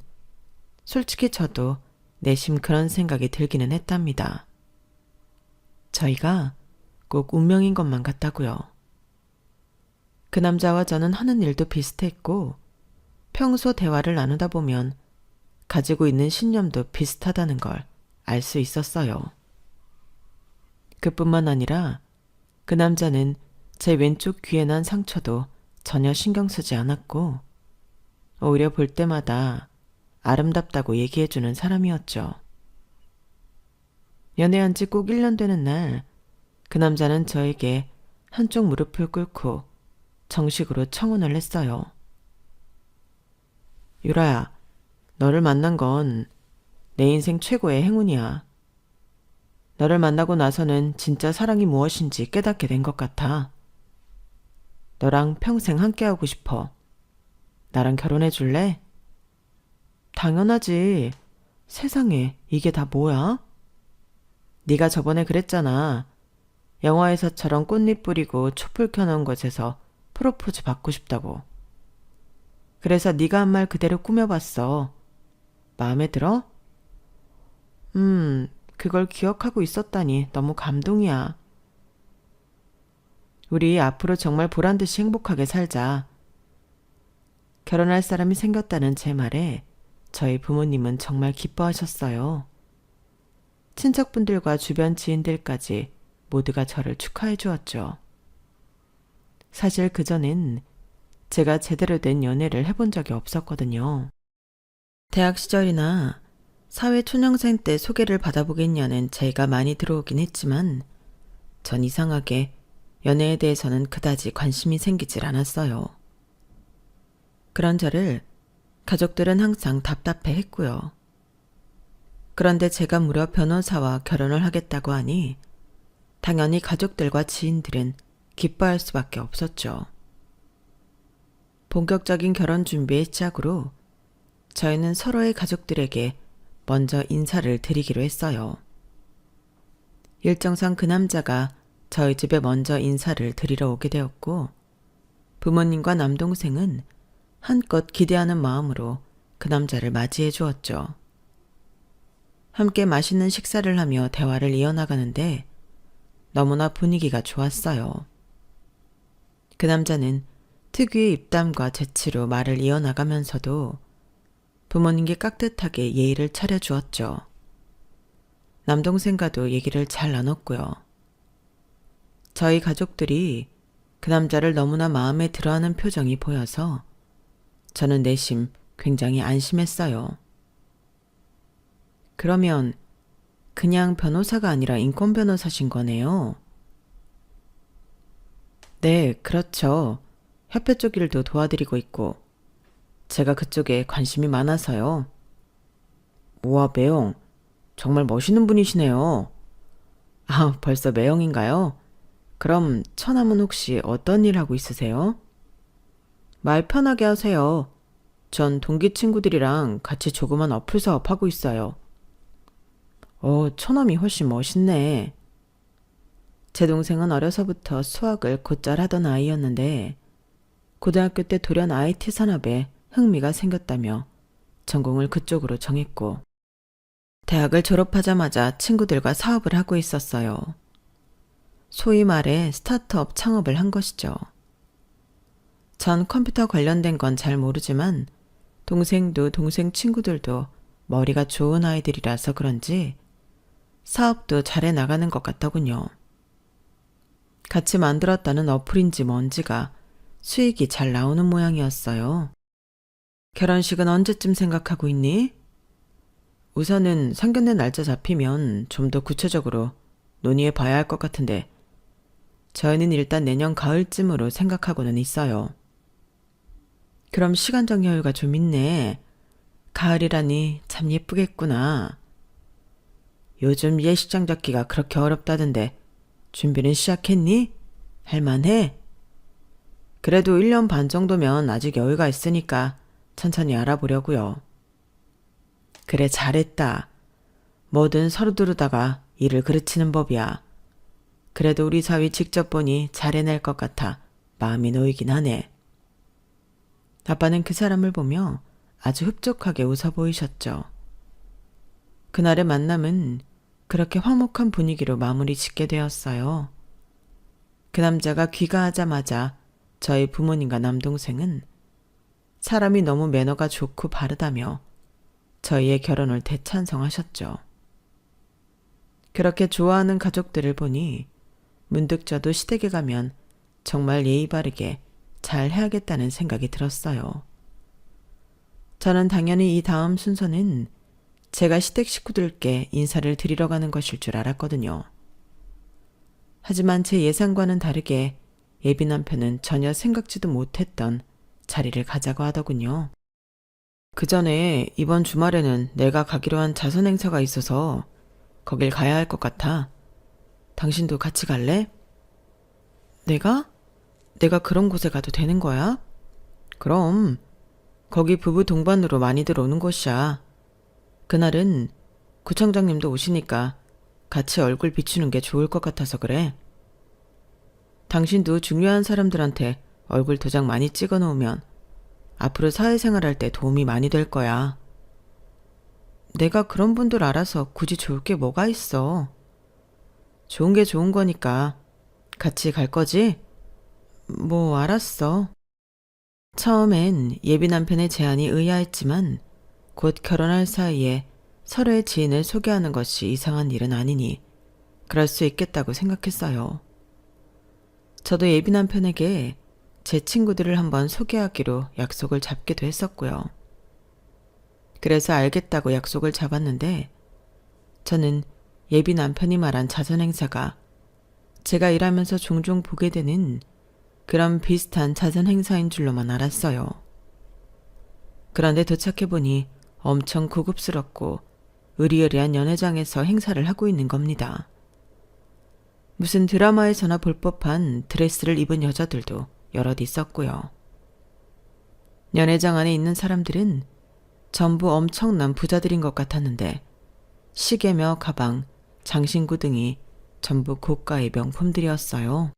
솔직히 저도 내심 그런 생각이 들기는 했답니다. 저희가 꼭 운명인 것만 같다고요. 그 남자와 저는 하는 일도 비슷했고 평소 대화를 나누다 보면 가지고 있는 신념도 비슷하다는 걸 알 수 있었어요. 그뿐만 아니라 그 남자는 제 왼쪽 귀에 난 상처도 전혀 신경 쓰지 않았고 오히려 볼 때마다 아름답다고 얘기해주는 사람이었죠. 연애한 지 꼭 1년 되는 날 그 남자는 저에게 한쪽 무릎을 꿇고 정식으로 청혼을 했어요. 유라야, 너를 만난 건 내 인생 최고의 행운이야. 너를 만나고 나서는 진짜 사랑이 무엇인지 깨닫게 된 것 같아. 너랑 평생 함께하고 싶어. 나랑 결혼해 줄래? 당연하지. 세상에 이게 다 뭐야? 네가 저번에 그랬잖아. 영화에서처럼 꽃잎 뿌리고 촛불 켜놓은 곳에서 프로포즈 받고 싶다고. 그래서 네가 한 말 그대로 꾸며봤어. 마음에 들어? 그걸 기억하고 있었다니 너무 감동이야. 우리 앞으로 정말 보란듯이 행복하게 살자. 결혼할 사람이 생겼다는 제 말에 저희 부모님은 정말 기뻐하셨어요. 친척분들과 주변 지인들까지 모두가 저를 축하해 주었죠. 사실 그전엔 제가 제대로 된 연애를 해본 적이 없었거든요. 대학 시절이나 사회 초년생 때 소개를 받아보겠냐는 제의가 많이 들어오긴 했지만 전 이상하게 연애에 대해서는 그다지 관심이 생기질 않았어요. 그런 저를 가족들은 항상 답답해 했고요. 그런데 제가 무려 변호사와 결혼을 하겠다고 하니 당연히 가족들과 지인들은 기뻐할 수밖에 없었죠. 본격적인 결혼 준비의 시작으로 저희는 서로의 가족들에게 먼저 인사를 드리기로 했어요. 일정상 그 남자가 저희 집에 먼저 인사를 드리러 오게 되었고 부모님과 남동생은 한껏 기대하는 마음으로 그 남자를 맞이해 주었죠. 함께 맛있는 식사를 하며 대화를 이어나가는데 너무나 분위기가 좋았어요. 그 남자는 특유의 입담과 재치로 말을 이어나가면서도 부모님께 깍듯하게 예의를 차려주었죠. 남동생과도 얘기를 잘 나눴고요. 저희 가족들이 그 남자를 너무나 마음에 들어하는 표정이 보여서 저는 내심 굉장히 안심했어요. 그러면 그냥 변호사가 아니라 인권 변호사신 거네요. 네, 그렇죠. 협회 쪽 일도 도와드리고 있고 제가 그쪽에 관심이 많아서요. 우와, 매형. 정말 멋있는 분이시네요. 아, 벌써 매형인가요? 그럼 처남은 혹시 어떤 일 하고 있으세요? 말 편하게 하세요. 전 동기 친구들이랑 같이 조그만 어플 사업 하고 있어요. 처남이 훨씬 멋있네. 제 동생은 어려서부터 수학을 곧잘 하던 아이였는데 고등학교 때 돌연 IT 산업에 흥미가 생겼다며 전공을 그쪽으로 정했고 대학을 졸업하자마자 친구들과 사업을 하고 있었어요. 소위 말해 스타트업 창업을 한 것이죠. 전 컴퓨터 관련된 건 잘 모르지만 동생도 동생 친구들도 머리가 좋은 아이들이라서 그런지 사업도 잘해 나가는 것 같더군요. 같이 만들었다는 어플인지 뭔지가 수익이 잘 나오는 모양이었어요. 결혼식은 언제쯤 생각하고 있니? 우선은 상견례 날짜 잡히면 좀 더 구체적으로 논의해 봐야 할 것 같은데 저희는 일단 내년 가을쯤으로 생각하고는 있어요. 그럼 시간적 여유가 좀 있네. 가을이라니 참 예쁘겠구나. 요즘 예식장 잡기가 그렇게 어렵다던데 준비는 시작했니? 할만해? 그래도 1년 반 정도면 아직 여유가 있으니까 천천히 알아보려고요. 그래, 잘했다. 뭐든 서두르다가 일을 그르치는 법이야. 그래도 우리 사위 직접 보니 잘 해낼 것 같아 마음이 놓이긴 하네. 아빠는 그 사람을 보며 아주 흡족하게 웃어 보이셨죠. 그날의 만남은 그렇게 화목한 분위기로 마무리 짓게 되었어요. 그 남자가 귀가하자마자 저희 부모님과 남동생은 사람이 너무 매너가 좋고 바르다며 저희의 결혼을 대찬성하셨죠. 그렇게 좋아하는 가족들을 보니 문득 저도 시댁에 가면 정말 예의 바르게 잘 해야겠다는 생각이 들었어요. 저는 당연히 이 다음 순서는 제가 시댁 식구들께 인사를 드리러 가는 것일 줄 알았거든요. 하지만 제 예상과는 다르게 예비 남편은 전혀 생각지도 못했던 자리를 가자고 하더군요. 그 전에 이번 주말에는 내가 가기로 한 자선 행사가 있어서 거길 가야 할 것 같아. 당신도 같이 갈래? 내가? 내가 그런 곳에 가도 되는 거야? 그럼. 거기 부부 동반으로 많이들 오는 곳이야. 그날은 구청장님도 오시니까 같이 얼굴 비추는 게 좋을 것 같아서 그래. 당신도 중요한 사람들한테 얼굴 도장 많이 찍어 놓으면 앞으로 사회생활할 때 도움이 많이 될 거야. 내가 그런 분들 알아서 굳이 좋을 게 뭐가 있어. 좋은 게 좋은 거니까 같이 갈 거지? 뭐 알았어. 처음엔 예비 남편의 제안이 의아했지만 곧 결혼할 사이에 서로의 지인을 소개하는 것이 이상한 일은 아니니 그럴 수 있겠다고 생각했어요. 저도 예비 남편에게 제 친구들을 한번 소개하기로 약속을 잡기도 했었고요. 그래서 알겠다고 약속을 잡았는데 저는 예비 남편이 말한 자선 행사가 제가 일하면서 종종 보게 되는 그런 비슷한 자선 행사인 줄로만 알았어요. 그런데 도착해보니 엄청 고급스럽고 으리으리한 연회장에서 행사를 하고 있는 겁니다. 무슨 드라마에서나 볼 법한 드레스를 입은 여자들도 여럿 있었고요. 연회장 안에 있는 사람들은 전부 엄청난 부자들인 것 같았는데 시계며 가방, 장신구 등이 전부 고가의 명품들이었어요.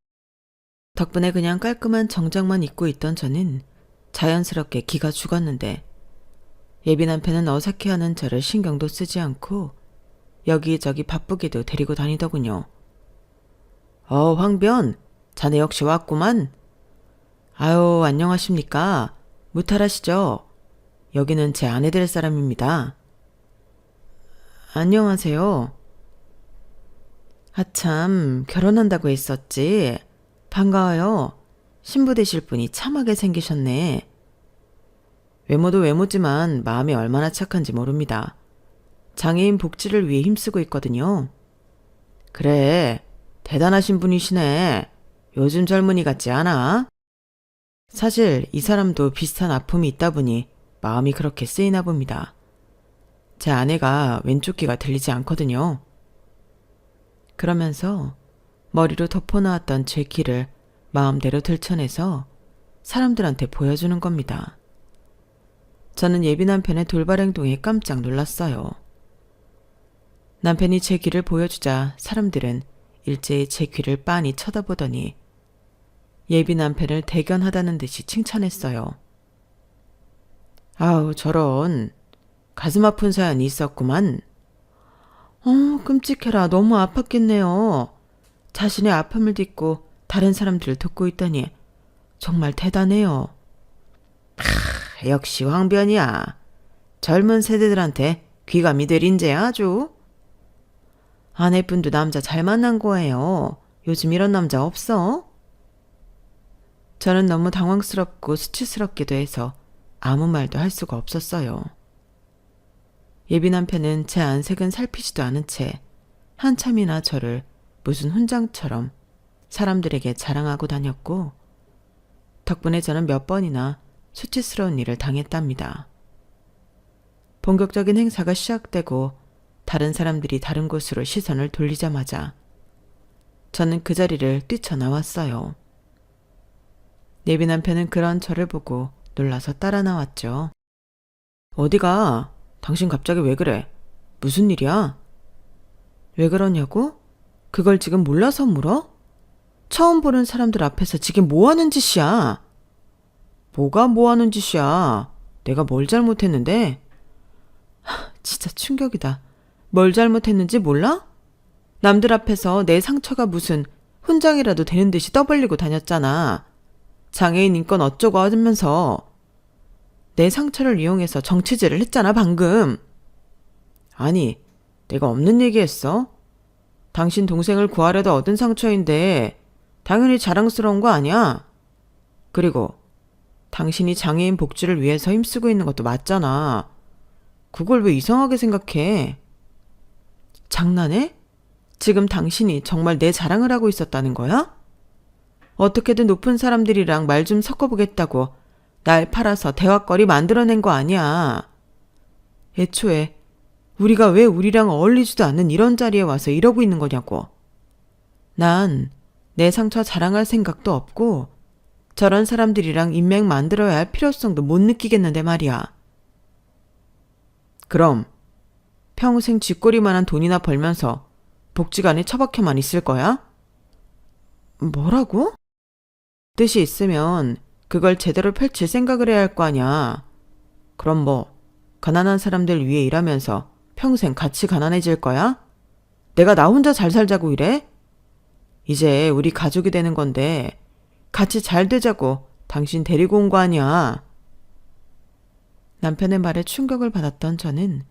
덕분에 그냥 깔끔한 정장만 입고 있던 저는 자연스럽게 기가 죽었는데 예비 남편은 어색해하는 저를 신경도 쓰지 않고 여기저기 바쁘게도 데리고 다니더군요. 황변, 자네 역시 왔구만. 아유, 안녕하십니까. 무탈하시죠? 여기는 제 아내 될 사람입니다. 안녕하세요. 아참, 결혼한다고 했었지. 반가워요. 신부 되실 분이 참하게 생기셨네. 외모도 외모지만 마음이 얼마나 착한지 모릅니다. 장애인 복지를 위해 힘쓰고 있거든요. 그래, 대단하신 분이시네. 요즘 젊은이 같지 않아? 사실 이 사람도 비슷한 아픔이 있다 보니 마음이 그렇게 쓰이나 봅니다. 제 아내가 왼쪽 귀가 들리지 않거든요. 그러면서 머리로 덮어놓았던 제 귀를 마음대로 들춰내서 사람들한테 보여주는 겁니다. 저는 예비 남편의 돌발 행동에 깜짝 놀랐어요. 남편이 제 귀를 보여주자 사람들은 일제히 제 귀를 빤히 쳐다보더니 예비 남편을 대견하다는 듯이 칭찬했어요. 아우, 저런. 가슴 아픈 사연이 있었구만. 끔찍해라. 너무 아팠겠네요. 자신의 아픔을 딛고 다른 사람들을 돕고 있다니 정말 대단해요. 역시 황변이야. 젊은 세대들한테 귀감이 될 인재야 아주. 아내분도 남자 잘 만난 거예요. 요즘 이런 남자 없어? 저는 너무 당황스럽고 수치스럽기도 해서 아무 말도 할 수가 없었어요. 예비 남편은 제 안색은 살피지도 않은 채 한참이나 저를 무슨 훈장처럼 사람들에게 자랑하고 다녔고 덕분에 저는 몇 번이나 수치스러운 일을 당했답니다. 본격적인 행사가 시작되고 다른 사람들이 다른 곳으로 시선을 돌리자마자 저는 그 자리를 뛰쳐나왔어요. 예비 남편은 그런 저를 보고 놀라서 따라 나왔죠. 어디가? 당신 갑자기 왜 그래? 무슨 일이야? 왜 그러냐고? 그걸 지금 몰라서 물어? 처음 보는 사람들 앞에서 지금 뭐 하는 짓이야? 뭐가 뭐 하는 짓이야? 내가 뭘 잘못했는데? 진짜 충격이다. 뭘 잘못했는지 몰라? 남들 앞에서 내 상처가 무슨 훈장이라도 되는 듯이 떠벌리고 다녔잖아. 장애인 인권 어쩌고 하면서 내 상처를 이용해서 정치질을 했잖아 방금. 아니, 내가 없는 얘기했어? 당신 동생을 구하려다 얻은 상처인데 당연히 자랑스러운 거 아니야? 그리고 당신이 장애인 복지를 위해서 힘쓰고 있는 것도 맞잖아. 그걸 왜 이상하게 생각해? 장난해? 지금 당신이 정말 내 자랑을 하고 있었다는 거야? 어떻게든 높은 사람들이랑 말 좀 섞어보겠다고 날 팔아서 대화거리 만들어낸 거 아니야. 애초에 우리가 왜 우리랑 어울리지도 않는 이런 자리에 와서 이러고 있는 거냐고. 난 내 상처 자랑할 생각도 없고 저런 사람들이랑 인맥 만들어야 할 필요성도 못 느끼겠는데 말이야. 그럼 평생 쥐꼬리만한 돈이나 벌면서 복지관에 처박혀만 있을 거야? 뭐라고? 뜻이 있으면 그걸 제대로 펼칠 생각을 해야 할 거 아냐. 그럼 뭐 가난한 사람들 위해 일하면서 평생 같이 가난해질 거야? 내가 나 혼자 잘 살자고 이래? 이제 우리 가족이 되는 건데 같이 잘 되자고 당신 데리고 온 거 아니야. 남편의 말에 충격을 받았던 저는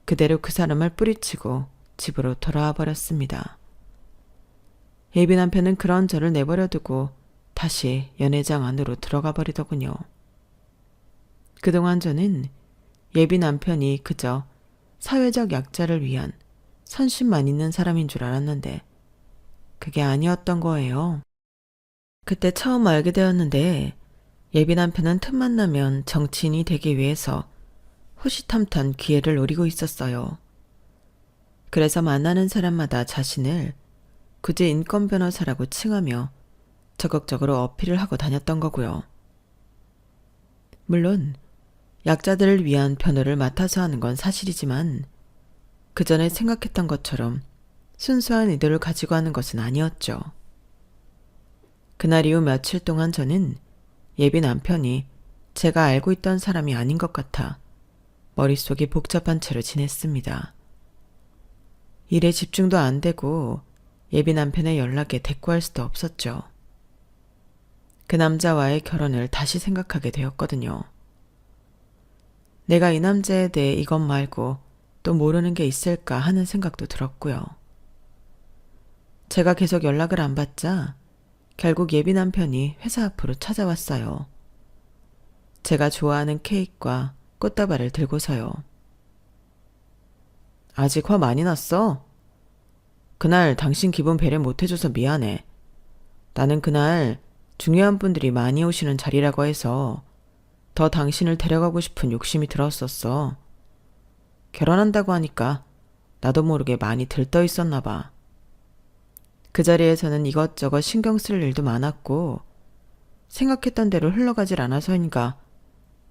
그대로 그 사람을 뿌리치고 집으로 돌아와 버렸습니다. 예비 남편은 그런 저를 내버려두고 다시 연회장 안으로 들어가 버리더군요. 그동안 저는 예비 남편이 그저 사회적 약자를 위한 선심만 있는 사람인 줄 알았는데 그게 아니었던 거예요. 그때 처음 알게 되었는데 예비 남편은 틈만 나면 정치인이 되기 위해서 호시탐탐 기회를 노리고 있었어요. 그래서 만나는 사람마다 자신을 굳이 인권 변호사라고 칭하며 적극적으로 어필을 하고 다녔던 거고요. 물론 약자들을 위한 변호를 맡아서 하는 건 사실이지만 그 전에 생각했던 것처럼 순수한 의도를 가지고 하는 것은 아니었죠. 그날 이후 며칠 동안 저는 예비 남편이 제가 알고 있던 사람이 아닌 것 같아 머릿속이 복잡한 채로 지냈습니다. 일에 집중도 안 되고 예비 남편의 연락에 대꾸할 수도 없었죠. 그 남자와의 결혼을 다시 생각하게 되었거든요. 내가 이 남자에 대해 이것 말고 또 모르는 게 있을까 하는 생각도 들었고요. 제가 계속 연락을 안 받자 결국 예비 남편이 회사 앞으로 찾아왔어요. 제가 좋아하는 케이크와 꽃다발을 들고서요. 아직 화 많이 났어? 그날 당신 기분 배려 못해줘서 미안해. 나는 그날 중요한 분들이 많이 오시는 자리라고 해서 더 당신을 데려가고 싶은 욕심이 들었었어. 결혼한다고 하니까 나도 모르게 많이 들떠 있었나 봐. 그 자리에서는 이것저것 신경 쓸 일도 많았고 생각했던 대로 흘러가질 않아서인가.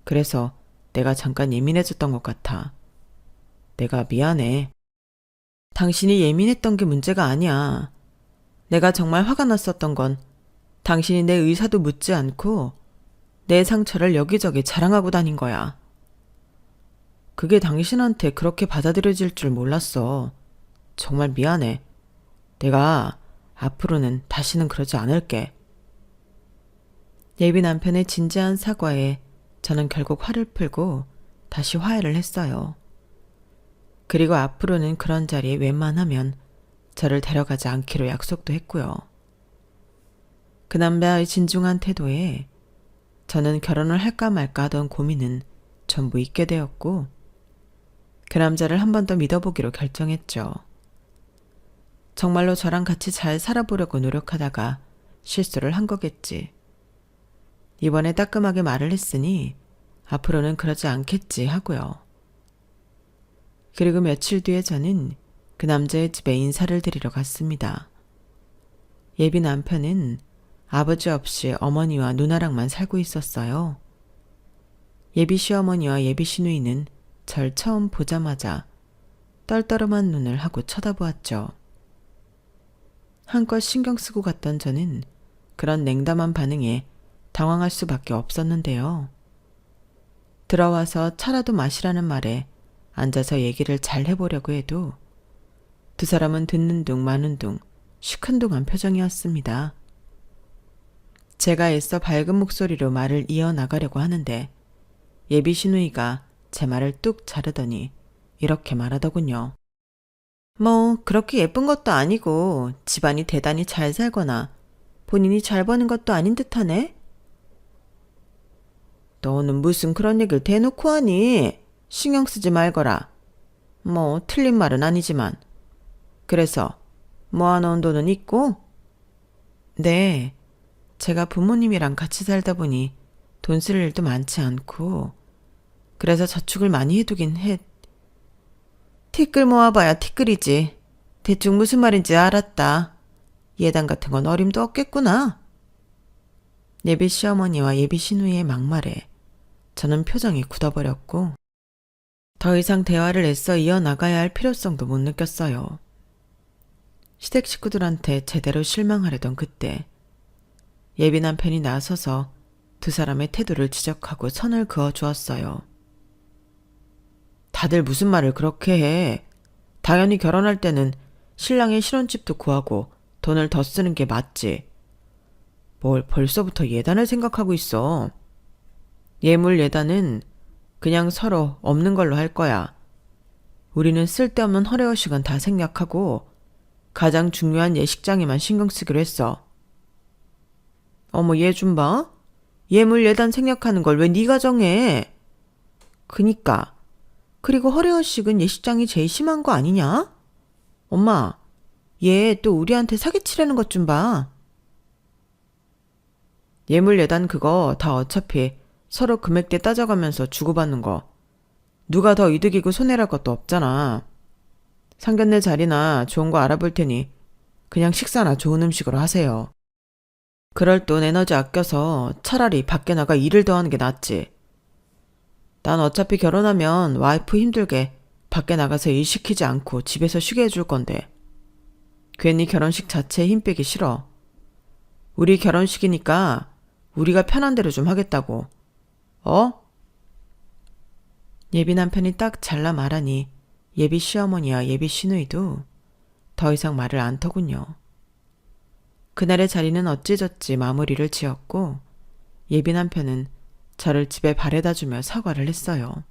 그래서 내가 잠깐 예민해졌던 것 같아. 내가 미안해. 당신이 예민했던 게 문제가 아니야. 내가 정말 화가 났었던 건 당신이 내 의사도 묻지 않고 내 상처를 여기저기 자랑하고 다닌 거야. 그게 당신한테 그렇게 받아들여질 줄 몰랐어. 정말 미안해. 내가 앞으로는 다시는 그러지 않을게. 예비 남편의 진지한 사과에 저는 결국 화를 풀고 다시 화해를 했어요. 그리고 앞으로는 그런 자리에 웬만하면 저를 데려가지 않기로 약속도 했고요. 그 남자의 진중한 태도에 저는 결혼을 할까 말까 하던 고민은 전부 잊게 되었고 그 남자를 한 번 더 믿어보기로 결정했죠. 정말로 저랑 같이 잘 살아보려고 노력하다가 실수를 한 거겠지. 이번에 따끔하게 말을 했으니 앞으로는 그러지 않겠지 하고요. 그리고 며칠 뒤에 저는 그 남자의 집에 인사를 드리러 갔습니다. 예비 남편은 아버지 없이 어머니와 누나랑만 살고 있었어요. 예비 시어머니와 예비 시누이는 절 처음 보자마자 떨떠름한 눈을 하고 쳐다보았죠. 한껏 신경 쓰고 갔던 저는 그런 냉담한 반응에 당황할 수밖에 없었는데요. 들어와서 차라도 마시라는 말에 앉아서 얘기를 잘 해보려고 해도 두 사람은 듣는 둥 마는 둥 시큰둥한 표정이었습니다. 제가 애써 밝은 목소리로 말을 이어나가려고 하는데 예비 시누이가 제 말을 뚝 자르더니 이렇게 말하더군요. 뭐 그렇게 예쁜 것도 아니고 집안이 대단히 잘 살거나 본인이 잘 버는 것도 아닌 듯하네? 너는 무슨 그런 얘기를 대놓고 하니? 신경 쓰지 말거라. 뭐 틀린 말은 아니지만. 그래서 모아놓은 돈은 있고? 네, 제가 부모님이랑 같이 살다 보니 돈 쓸 일도 많지 않고 그래서 저축을 많이 해두긴 해. 티끌 모아봐야 티끌이지. 대충 무슨 말인지 알았다. 예단 같은 건 어림도 없겠구나. 예비 시어머니와 예비 시누이의 막말에 저는 표정이 굳어버렸고 더 이상 대화를 애써 이어나가야 할 필요성도 못 느꼈어요. 시댁 식구들한테 제대로 실망하려던 그때 예비 남편이 나서서 두 사람의 태도를 지적하고 선을 그어주었어요. 다들 무슨 말을 그렇게 해. 당연히 결혼할 때는 신랑의 신혼집도 구하고 돈을 더 쓰는 게 맞지. 뭘 벌써부터 예단을 생각하고 있어. 예물 예단은 그냥 서로 없는 걸로 할 거야. 우리는 쓸데없는 허례허식은 다 생략하고 가장 중요한 예식장에만 신경 쓰기로 했어. 어머, 얘 좀 봐. 예물 예단 생략하는 걸 왜 네가 정해? 그니까. 그리고 허례허식은 예식장이 제일 심한 거 아니냐? 엄마, 얘 또 우리한테 사기치려는 것 좀 봐. 예물 예단 그거 다 어차피 서로 금액대 따져가면서 주고받는 거. 누가 더 이득이고 손해랄 것도 없잖아. 상견례 자리나 좋은 거 알아볼 테니 그냥 식사나 좋은 음식으로 하세요. 그럴 돈 에너지 아껴서 차라리 밖에 나가 일을 더 하는 게 낫지. 난 어차피 결혼하면 와이프 힘들게 밖에 나가서 일 시키지 않고 집에서 쉬게 해줄 건데. 괜히 결혼식 자체에 힘 빼기 싫어. 우리 결혼식이니까 우리가 편한 대로 좀 하겠다고. 어? 예비 남편이 딱 잘라 말하니 예비 시어머니와 예비 시누이도 더 이상 말을 안 터군요. 그날의 자리는 어찌저찌 마무리를 지었고 예비 남편은 저를 집에 바래다주며 사과를 했어요.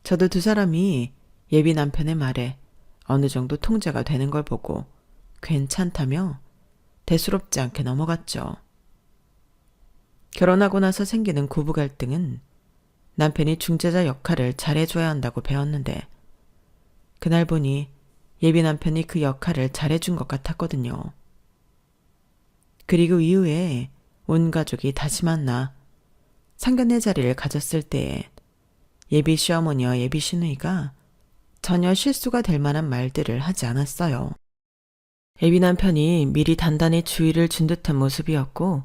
저도 두 사람이 예비 남편의 말에 어느 정도 통제가 되는 걸 보고 괜찮다며 대수롭지 않게 넘어갔죠. 결혼하고 나서 생기는 고부 갈등은 남편이 중재자 역할을 잘해줘야 한다고 배웠는데 그날 보니 예비 남편이 그 역할을 잘해준 것 같았거든요. 그리고 이후에 온 가족이 다시 만나 상견례 자리를 가졌을 때에 예비 시어머니와 예비 시누이가 전혀 실수가 될 만한 말들을 하지 않았어요. 예비 남편이 미리 단단히 주의를 준 듯한 모습이었고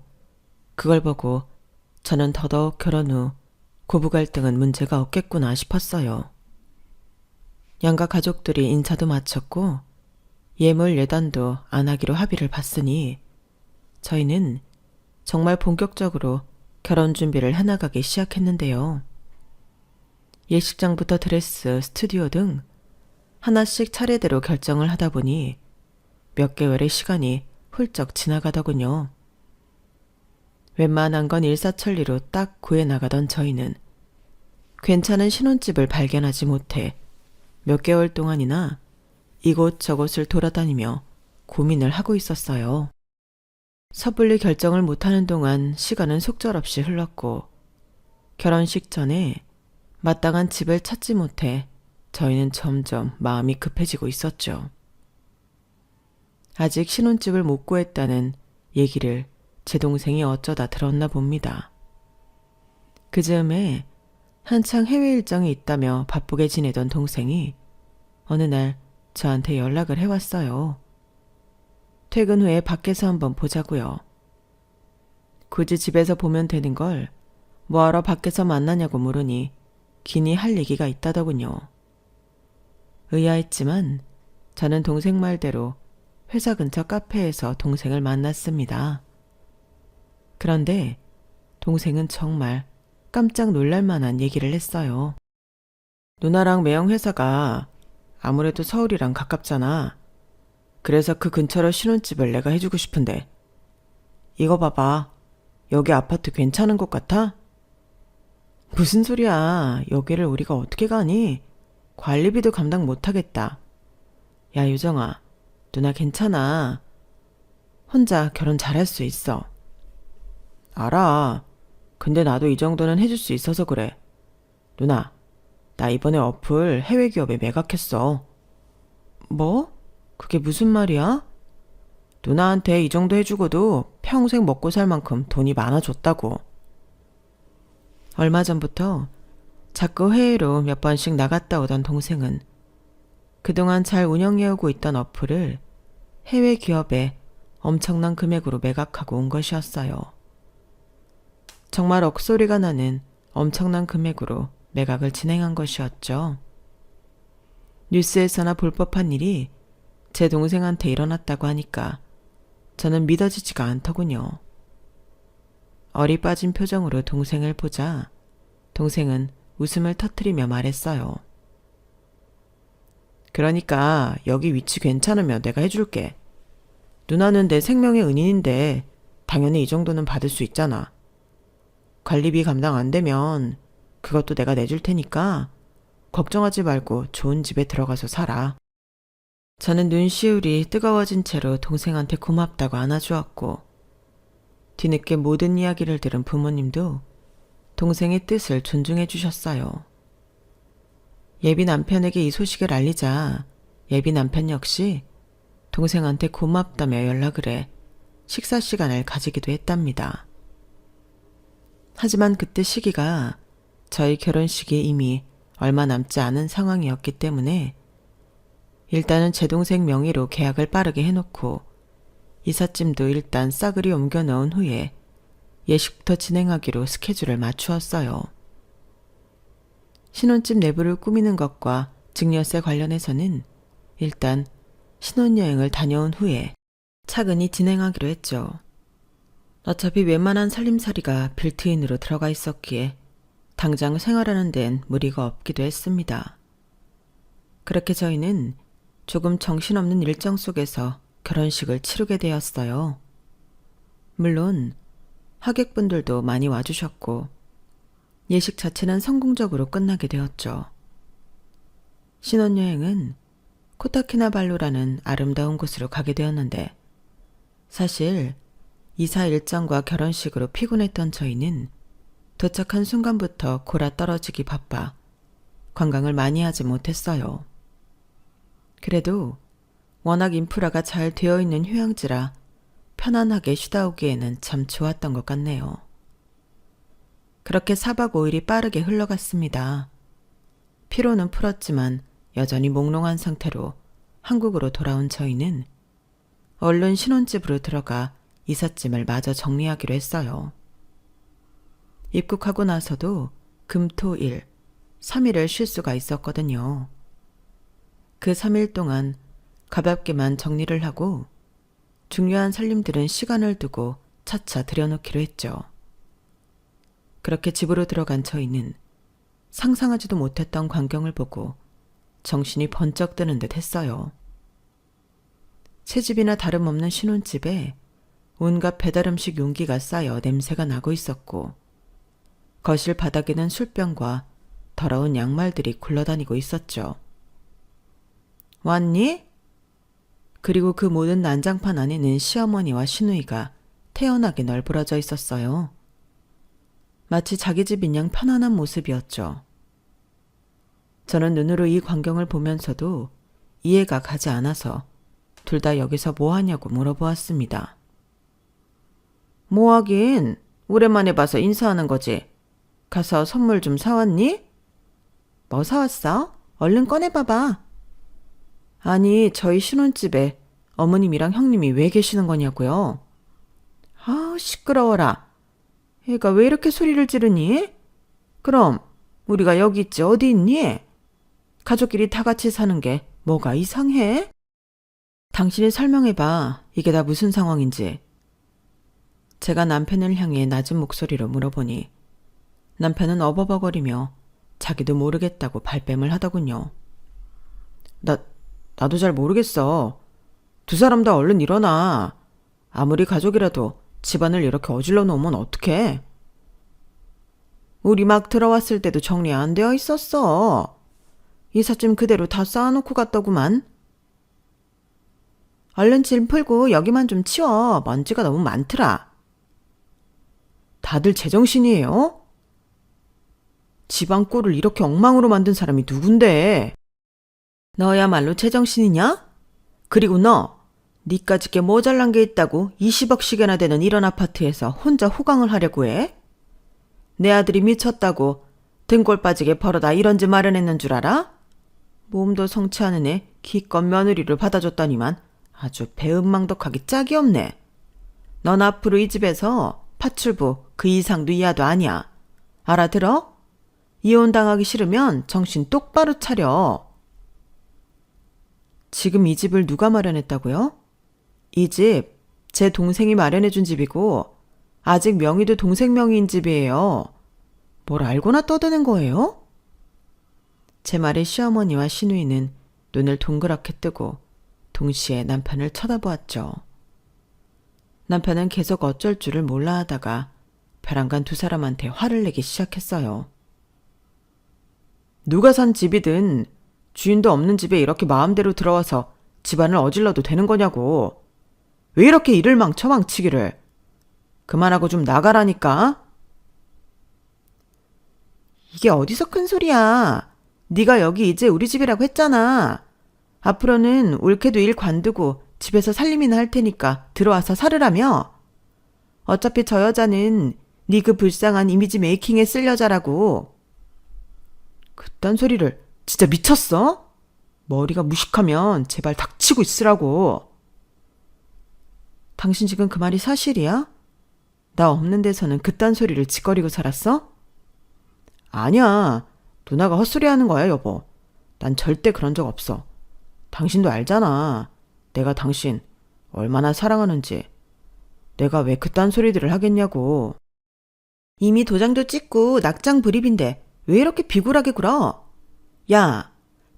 그걸 보고 저는 더더욱 결혼 후 고부 갈등은 문제가 없겠구나 싶었어요. 양가 가족들이 인사도 마쳤고 예물 예단도 안 하기로 합의를 봤으니 저희는 정말 본격적으로 결혼 준비를 해나가기 시작했는데요. 예식장부터 드레스, 스튜디오 등 하나씩 차례대로 결정을 하다 보니 몇 개월의 시간이 훌쩍 지나가더군요. 웬만한 건 일사천리로 딱 구해나가던 저희는 괜찮은 신혼집을 발견하지 못해 몇 개월 동안이나 이곳저곳을 돌아다니며 고민을 하고 있었어요. 섣불리 결정을 못하는 동안 시간은 속절없이 흘렀고 결혼식 전에 마땅한 집을 찾지 못해 저희는 점점 마음이 급해지고 있었죠. 아직 신혼집을 못 구했다는 얘기를 제 동생이 어쩌다 들었나 봅니다. 그 즈음에 한창 해외 일정이 있다며 바쁘게 지내던 동생이 어느 날 저한테 연락을 해왔어요. 퇴근 후에 밖에서 한번 보자고요. 굳이 집에서 보면 되는 걸 뭐하러 밖에서 만나냐고 물으니 기니 할 얘기가 있다더군요. 의아했지만 저는 동생 말대로 회사 근처 카페에서 동생을 만났습니다. 그런데 동생은 정말 깜짝 놀랄 만한 얘기를 했어요. 누나랑 매형 회사가 아무래도 서울이랑 가깝잖아. 그래서 그 근처로 신혼집을 내가 해주고 싶은데 이거 봐봐. 여기 아파트 괜찮은 것 같아? 무슨 소리야. 여기를 우리가 어떻게 가니? 관리비도 감당 못하겠다. 야, 유정아. 누나 괜찮아. 혼자 결혼 잘할 수 있어. 알아. 근데 나도 이 정도는 해줄 수 있어서 그래. 누나, 나 이번에 어플 해외 기업에 매각했어. 뭐? 그게 무슨 말이야? 누나한테 이 정도 해주고도 평생 먹고 살 만큼 돈이 많아졌다고. 얼마 전부터 자꾸 해외로 몇 번씩 나갔다 오던 동생은 그동안 잘 운영해오고 있던 어플을 해외 기업에 엄청난 금액으로 매각하고 온 것이었어요. 정말 억소리가 나는 엄청난 금액으로 매각을 진행한 것이었죠. 뉴스에서나 볼 법한 일이 제 동생한테 일어났다고 하니까 저는 믿어지지가 않더군요. 어리 빠진 표정으로 동생을 보자 동생은 웃음을 터뜨리며 말했어요. 그러니까 여기 위치 괜찮으면 내가 해줄게. 누나는 내 생명의 은인인데 당연히 이 정도는 받을 수 있잖아. 관리비 감당 안 되면 그것도 내가 내줄 테니까 걱정하지 말고 좋은 집에 들어가서 살아. 저는 눈시울이 뜨거워진 채로 동생한테 고맙다고 안아주었고, 뒤늦게 모든 이야기를 들은 부모님도 동생의 뜻을 존중해 주셨어요. 예비 남편에게 이 소식을 알리자 예비 남편 역시 동생한테 고맙다며 연락을 해 식사 시간을 가지기도 했답니다. 하지만 그때 시기가 저희 결혼식이 이미 얼마 남지 않은 상황이었기 때문에 일단은 제 동생 명의로 계약을 빠르게 해놓고 이삿짐도 일단 싸그리 옮겨 넣은 후에 예식부터 진행하기로 스케줄을 맞추었어요. 신혼집 내부를 꾸미는 것과 증여세 관련해서는 일단 신혼여행을 다녀온 후에 차근히 진행하기로 했죠. 어차피 웬만한 살림살이가 빌트인으로 들어가 있었기에 당장 생활하는 데는 무리가 없기도 했습니다. 그렇게 저희는 조금 정신없는 일정 속에서 결혼식을 치르게 되었어요. 물론 하객분들도 많이 와주셨고 예식 자체는 성공적으로 끝나게 되었죠. 신혼여행은 코타키나발루라는 아름다운 곳으로 가게 되었는데 사실 이사 일정과 결혼식으로 피곤했던 저희는 도착한 순간부터 골아 떨어지기 바빠 관광을 많이 하지 못했어요. 그래도 워낙 인프라가 잘 되어 있는 휴양지라 편안하게 쉬다 오기에는 참 좋았던 것 같네요. 그렇게 4박 5일이 빠르게 흘러갔습니다. 피로는 풀었지만 여전히 몽롱한 상태로 한국으로 돌아온 저희는 얼른 신혼집으로 들어가 이삿짐을 마저 정리하기로 했어요. 입국하고 나서도 금, 토, 일, 3일을 쉴 수가 있었거든요. 그 3일 동안 가볍게만 정리를 하고 중요한 살림들은 시간을 두고 차차 들여놓기로 했죠. 그렇게 집으로 들어간 저희는 상상하지도 못했던 광경을 보고 정신이 번쩍 드는 듯 했어요. 새집이나 다름없는 신혼집에 온갖 배달음식 용기가 쌓여 냄새가 나고 있었고 거실 바닥에는 술병과 더러운 양말들이 굴러다니고 있었죠. 왔니? 그리고 그 모든 난장판 안에는 시어머니와 시누이가 태연하게 널브러져 있었어요. 마치 자기 집인 양 편안한 모습이었죠. 저는 눈으로 이 광경을 보면서도 이해가 가지 않아서 둘 다 여기서 뭐 하냐고 물어보았습니다. 뭐 하긴, 오랜만에 봐서 인사하는 거지. 가서 선물 좀 사왔니? 뭐 사왔어? 얼른 꺼내봐봐. 아니, 저희 신혼집에 어머님이랑 형님이 왜 계시는 거냐고요? 아, 시끄러워라. 애가 왜 이렇게 소리를 지르니? 그럼 우리가 여기 있지 어디 있니? 가족끼리 다 같이 사는 게 뭐가 이상해? 당신이 설명해봐. 이게 다 무슨 상황인지. 제가 남편을 향해 낮은 목소리로 물어보니 남편은 어버버거리며 자기도 모르겠다고 발뺌을 하더군요. 나도 잘 모르겠어. 두 사람 다 얼른 일어나. 아무리 가족이라도 집안을 이렇게 어질러 놓으면 어떡해? 우리 막 들어왔을 때도 정리 안 되어 있었어. 이삿짐 그대로 다 쌓아놓고 갔더구만. 얼른 짐 풀고 여기만 좀 치워. 먼지가 너무 많더라. 다들 제정신이에요? 집안 꼴을 이렇게 엉망으로 만든 사람이 누군데? 너야말로 제정신이냐? 그리고 너, 니까짓 게 모자란 게 있다고 20억씩이나 되는 이런 아파트에서 혼자 호강을 하려고 해? 내 아들이 미쳤다고 등골 빠지게 벌어다 이런 집 마련했는 줄 알아? 몸도 성치 않은 애 기껏 며느리를 받아줬더니만 아주 배은망덕하기 짝이 없네. 넌 앞으로 이 집에서 파출부 그 이상도 이하도 아니야. 알아들어? 이혼당하기 싫으면 정신 똑바로 차려. 지금 이 집을 누가 마련했다고요? 이 집 제 동생이 마련해준 집이고 아직 명의도 동생 명의인 집이에요. 뭘 알고나 떠드는 거예요? 제 말에 시어머니와 시누이는 눈을 동그랗게 뜨고 동시에 남편을 쳐다보았죠. 남편은 계속 어쩔 줄을 몰라 하다가 벼랑간 두 사람한테 화를 내기 시작했어요. 누가 산 집이든 주인도 없는 집에 이렇게 마음대로 들어와서 집안을 어질러도 되는 거냐고. 왜 이렇게 일을 망치기를. 그만하고 좀 나가라니까. 이게 어디서 큰 소리야. 네가 여기 이제 우리 집이라고 했잖아. 앞으로는 올케도 일 관두고 집에서 살림이나 할 테니까 들어와서 살으라며. 어차피 저 여자는 네 그 불쌍한 이미지 메이킹에 쓸 여자라고. 그딴 소리를 진짜 미쳤어? 머리가 무식하면 제발 닥치고 있으라고. 당신 지금 그 말이 사실이야? 나 없는 데서는 그딴 소리를 짓거리고 살았어? 아니야. 누나가 헛소리하는 거야, 여보. 난 절대 그런 적 없어. 당신도 알잖아. 내가 당신 얼마나 사랑하는지. 내가 왜 그딴 소리들을 하겠냐고. 이미 도장도 찍고 낙장 불입인데 왜 이렇게 비굴하게 굴어? 야,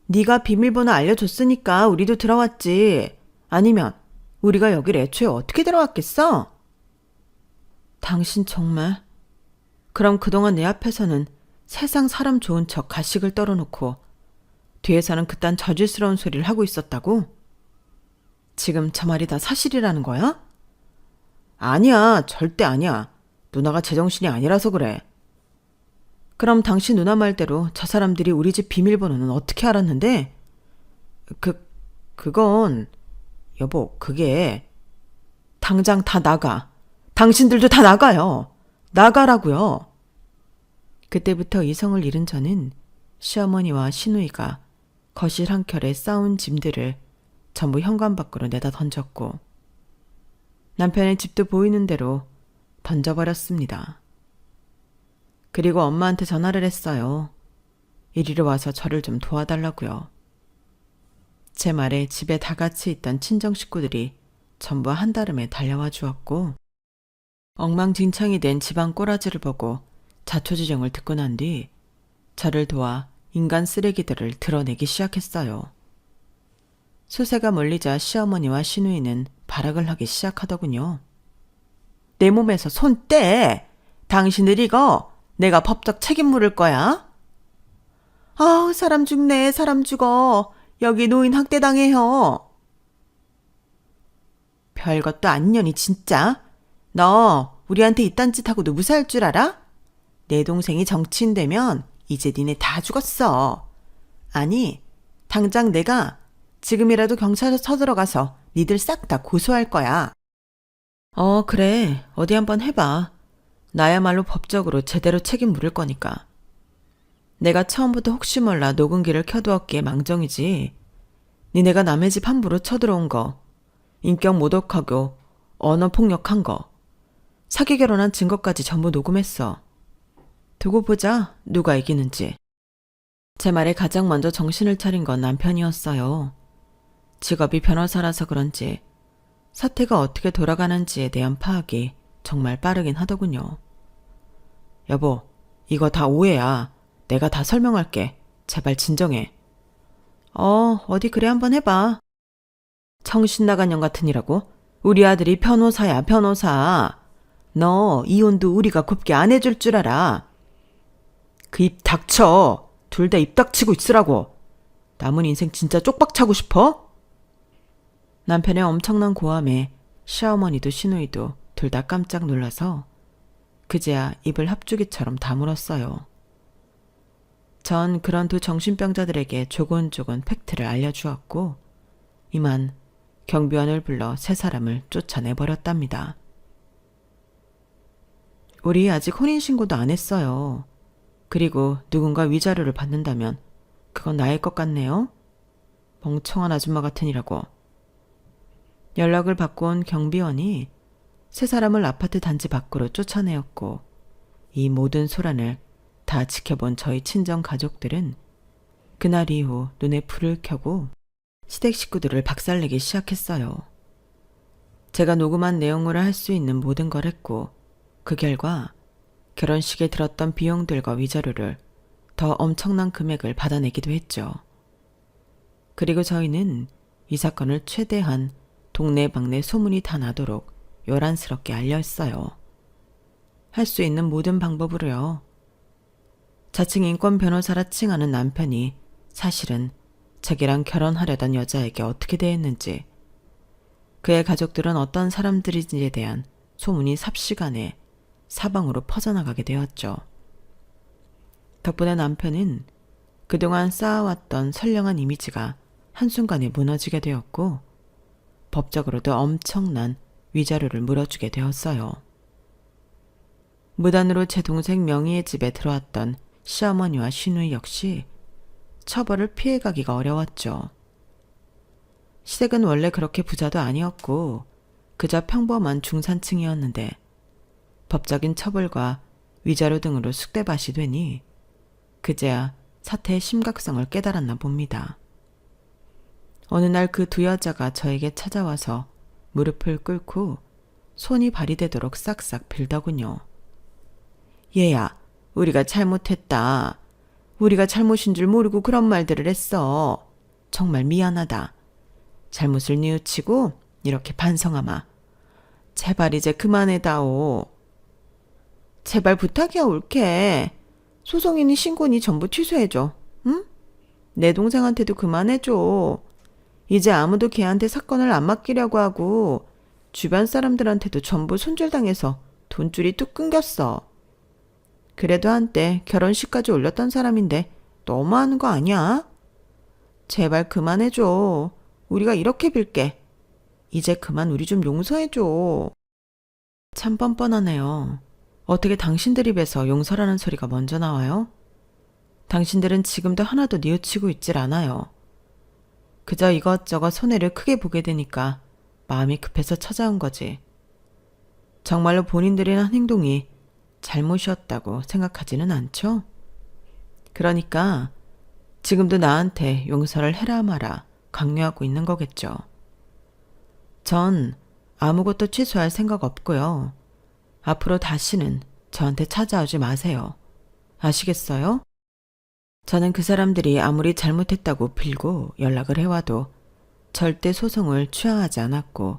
네가 비밀번호 알려줬으니까 우리도 들어왔지. 아니면 우리가 여길 애초에 어떻게 들어왔겠어? 당신 정말. 그럼 그동안 내 앞에서는 세상 사람 좋은 척 가식을 떨어놓고 뒤에서는 그딴 저질스러운 소리를 하고 있었다고? 지금 저 말이 다 사실이라는 거야? 아니야, 절대 아니야. 누나가 제정신이 아니라서 그래. 그럼 당신 누나 말대로 저 사람들이 우리 집 비밀번호는 어떻게 알았는데? 그건, 여보, 그게, 당장 다 나가. 당신들도 다 나가요. 나가라고요. 그때부터 이성을 잃은 저는 시어머니와 시누이가 거실 한켠에 쌓은 짐들을 전부 현관 밖으로 내다 던졌고 남편의 집도 보이는 대로 던져버렸습니다. 그리고 엄마한테 전화를 했어요. 이리로 와서 저를 좀 도와달라고요. 제 말에 집에 다 같이 있던 친정 식구들이 전부 한달음에 달려와 주었고 엉망진창이 된 집안 꼬라지를 보고 자초지종을 듣고 난 뒤 저를 도와 인간 쓰레기들을 드러내기 시작했어요. 수세가 몰리자 시어머니와 시누이는 발악을 하기 시작하더군요. 내 몸에서 손 떼! 당신들 이거 내가 법적 책임 물을 거야? 아우, 사람 죽네, 사람 죽어. 여기 노인 학대당해요. 별것도 아니냐니 진짜. 너 우리한테 이딴 짓 하고도 무사할 줄 알아? 내 동생이 정치인 되면 이제 니네 다 죽었어. 아니, 당장 내가 지금이라도 경찰서 쳐들어가서 니들 싹 다 고소할 거야. 그래. 어디 한번 해봐. 나야말로 법적으로 제대로 책임 물을 거니까. 내가 처음부터 혹시 몰라 녹음기를 켜두었기에 망정이지. 니네가 남의 집 함부로 쳐들어온 거, 인격 모독하고 언어 폭력한 거, 사기 결혼한 증거까지 전부 녹음했어. 두고 보자, 누가 이기는지. 제 말에 가장 먼저 정신을 차린 건 남편이었어요. 직업이 변호사라서 그런지 사태가 어떻게 돌아가는지에 대한 파악이 정말 빠르긴 하더군요. 여보, 이거 다 오해야. 내가 다 설명할게. 제발 진정해. 어디 그래 한번 해봐. 정신 나간 년 같으니라고? 우리 아들이 변호사야, 변호사. 너 이혼도 우리가 곱게 안 해줄 줄 알아. 그 입 닥쳐. 둘 다 입 닥치고 있으라고. 남은 인생 진짜 쪽박 차고 싶어? 남편의 엄청난 고함에 시어머니도 시누이도 둘 다 깜짝 놀라서 그제야 입을 합주기처럼 다물었어요. 전 그런 두 정신병자들에게 조곤조곤 팩트를 알려주었고 이만 경비원을 불러 세 사람을 쫓아내버렸답니다. 우리 아직 혼인신고도 안 했어요. 그리고 누군가 위자료를 받는다면 그건 나일 것 같네요. 멍청한 아줌마 같으니라고. 연락을 받고 온 경비원이 세 사람을 아파트 단지 밖으로 쫓아내었고 이 모든 소란을 다 지켜본 저희 친정 가족들은 그날 이후 눈에 불을 켜고 시댁 식구들을 박살내기 시작했어요. 제가 녹음한 내용으로 할 수 있는 모든 걸 했고 그 결과 결혼식에 들었던 비용들과 위자료를 더 엄청난 금액을 받아내기도 했죠. 그리고 저희는 이 사건을 최대한 동네방네 소문이 다 나도록 요란스럽게 알려 있어요. 할 수 있는 모든 방법으로요. 자칭 인권 변호사라 칭하는 남편이 사실은 자기랑 결혼하려던 여자에게 어떻게 대했는지, 그의 가족들은 어떤 사람들인지에 대한 소문이 삽시간에 사방으로 퍼져나가게 되었죠. 덕분에 남편은 그동안 쌓아왔던 선량한 이미지가 한순간에 무너지게 되었고, 법적으로도 엄청난 위자료를 물어주게 되었어요. 무단으로 제 동생 명의의 집에 들어왔던 시어머니와 시누이 역시 처벌을 피해가기가 어려웠죠. 시댁은 원래 그렇게 부자도 아니었고 그저 평범한 중산층이었는데 법적인 처벌과 위자료 등으로 쑥대밭이 되니 그제야 사태의 심각성을 깨달았나 봅니다. 어느 날 그 두 여자가 저에게 찾아와서 무릎을 꿇고 손이 발휘되도록 싹싹 빌더군요. 얘야, 우리가 잘못했다. 우리가 잘못인 줄 모르고 그런 말들을 했어. 정말 미안하다. 잘못을 뉘우치고 이렇게 반성하마. 제발 이제 그만해다오. 제발 부탁이야 올게. 소송이니 신고니 전부 취소해줘. 응? 내 동생한테도 그만해줘. 이제 아무도 걔한테 사건을 안 맡기려고 하고 주변 사람들한테도 전부 손절당해서 돈줄이 뚝 끊겼어. 그래도 한때 결혼식까지 올렸던 사람인데 너무하는 거 아니야? 제발 그만해줘. 우리가 이렇게 빌게. 이제 그만 우리 좀 용서해줘. 참 뻔뻔하네요. 어떻게 당신들 입에서 용서라는 소리가 먼저 나와요? 당신들은 지금도 하나도 뉘우치고 있질 않아요. 그저 이것저것 손해를 크게 보게 되니까 마음이 급해서 찾아온 거지. 정말로 본인들이 한 행동이 잘못이었다고 생각하지는 않죠? 그러니까 지금도 나한테 용서를 해라 마라 강요하고 있는 거겠죠. 전 아무것도 취소할 생각 없고요. 앞으로 다시는 저한테 찾아오지 마세요. 아시겠어요? 저는 그 사람들이 아무리 잘못했다고 빌고 연락을 해와도 절대 소송을 취하하지 않았고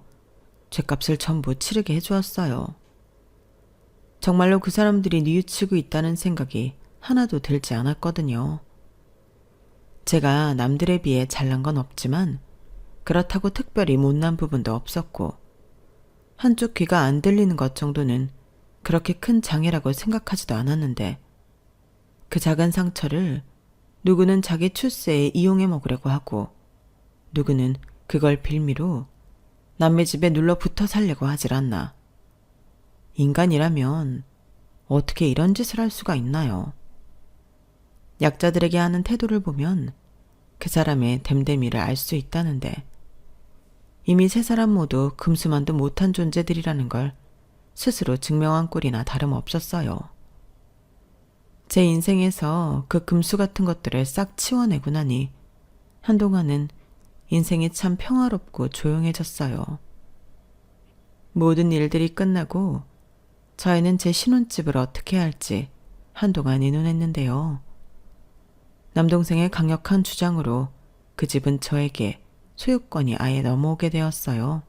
죗값을 전부 치르게 해주었어요. 정말로 그 사람들이 뉘우치고 있다는 생각이 하나도 들지 않았거든요. 제가 남들에 비해 잘난 건 없지만 그렇다고 특별히 못난 부분도 없었고 한쪽 귀가 안 들리는 것 정도는 그렇게 큰 장애라고 생각하지도 않았는데 그 작은 상처를 누구는 자기 출세에 이용해 먹으려고 하고 누구는 그걸 빌미로 남의 집에 눌러 붙어 살려고 하질 않나. 인간이라면 어떻게 이런 짓을 할 수가 있나요? 약자들에게 하는 태도를 보면 그 사람의 됨됨이를 알 수 있다는데 이미 세 사람 모두 금수만도 못한 존재들이라는 걸 스스로 증명한 꼴이나 다름없었어요. 제 인생에서 그 금수 같은 것들을 싹 치워내고 나니 한동안은 인생이 참 평화롭고 조용해졌어요. 모든 일들이 끝나고 저희는 제 신혼집을 어떻게 할지 한동안 의논했는데요. 남동생의 강력한 주장으로 그 집은 저에게 소유권이 아예 넘어오게 되었어요.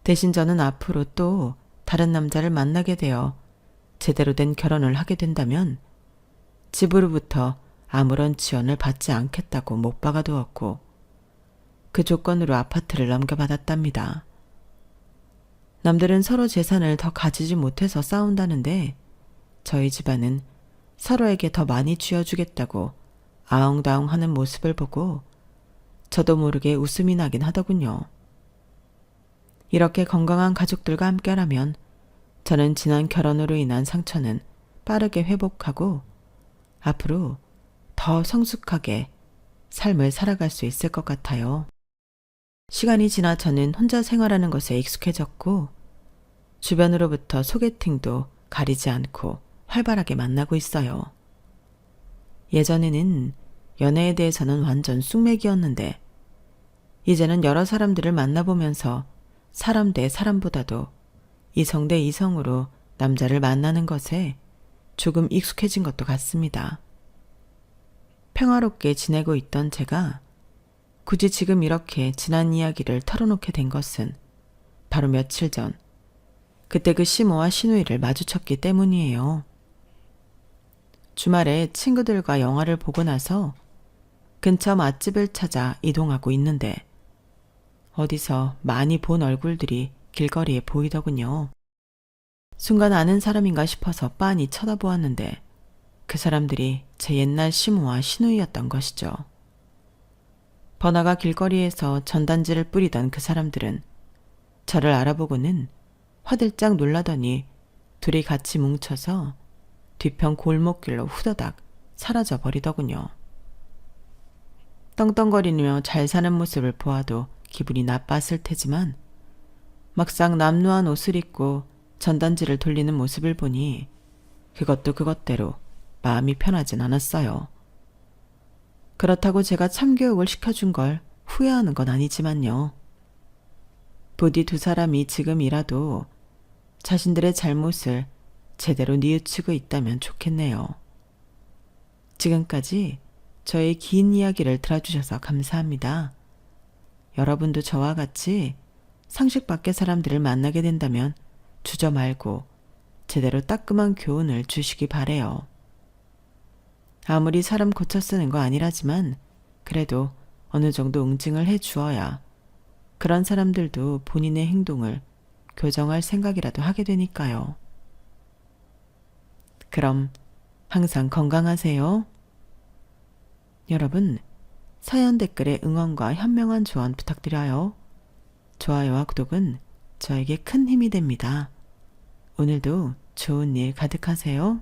대신 저는 앞으로 또 다른 남자를 만나게 되어 제대로 된 결혼을 하게 된다면 집으로부터 아무런 지원을 받지 않겠다고 못 박아두었고 그 조건으로 아파트를 넘겨받았답니다. 남들은 서로 재산을 더 가지지 못해서 싸운다는데 저희 집안은 서로에게 더 많이 쥐어주겠다고 아웅다웅 하는 모습을 보고 저도 모르게 웃음이 나긴 하더군요. 이렇게 건강한 가족들과 함께라면 저는 지난 결혼으로 인한 상처는 빠르게 회복하고 앞으로 더 성숙하게 삶을 살아갈 수 있을 것 같아요. 시간이 지나 저는 혼자 생활하는 것에 익숙해졌고 주변으로부터 소개팅도 가리지 않고 활발하게 만나고 있어요. 예전에는 연애에 대해서는 완전 쑥맥이었는데 이제는 여러 사람들을 만나보면서 사람 대 사람보다도 이성 대 이성으로 남자를 만나는 것에 조금 익숙해진 것도 같습니다. 평화롭게 지내고 있던 제가 굳이 지금 이렇게 지난 이야기를 털어놓게 된 것은 바로 며칠 전. 그때 그 시모와 시누이를 마주쳤기 때문이에요. 주말에 친구들과 영화를 보고 나서 근처 맛집을 찾아 이동하고 있는데 어디서 많이 본 얼굴들이 길거리에 보이더군요. 순간 아는 사람인가 싶어서 빤히 쳐다보았는데 그 사람들이 제 옛날 시모와 시누이였던 것이죠. 번화가 길거리에서 전단지를 뿌리던 그 사람들은 저를 알아보고는 화들짝 놀라더니 둘이 같이 뭉쳐서 뒤편 골목길로 후다닥 사라져 버리더군요. 떵떵거리며 잘 사는 모습을 보아도 기분이 나빴을 테지만 막상 남루한 옷을 입고 전단지를 돌리는 모습을 보니 그것도 그것대로 마음이 편하진 않았어요. 그렇다고 제가 참교육을 시켜준 걸 후회하는 건 아니지만요. 부디 두 사람이 지금이라도 자신들의 잘못을 제대로 뉘우치고 있다면 좋겠네요. 지금까지 저의 긴 이야기를 들어주셔서 감사합니다. 여러분도 저와 같이 상식 밖의 사람들을 만나게 된다면 주저 말고 제대로 따끔한 교훈을 주시기 바래요. 아무리 사람 고쳐 쓰는 거 아니라지만 그래도 어느 정도 응징을 해 주어야 그런 사람들도 본인의 행동을 교정할 생각이라도 하게 되니까요. 그럼 항상 건강하세요. 여러분, 사연 댓글에 응원과 현명한 조언 부탁드려요. 좋아요와 구독은 저에게 큰 힘이 됩니다. 오늘도 좋은 일 가득하세요.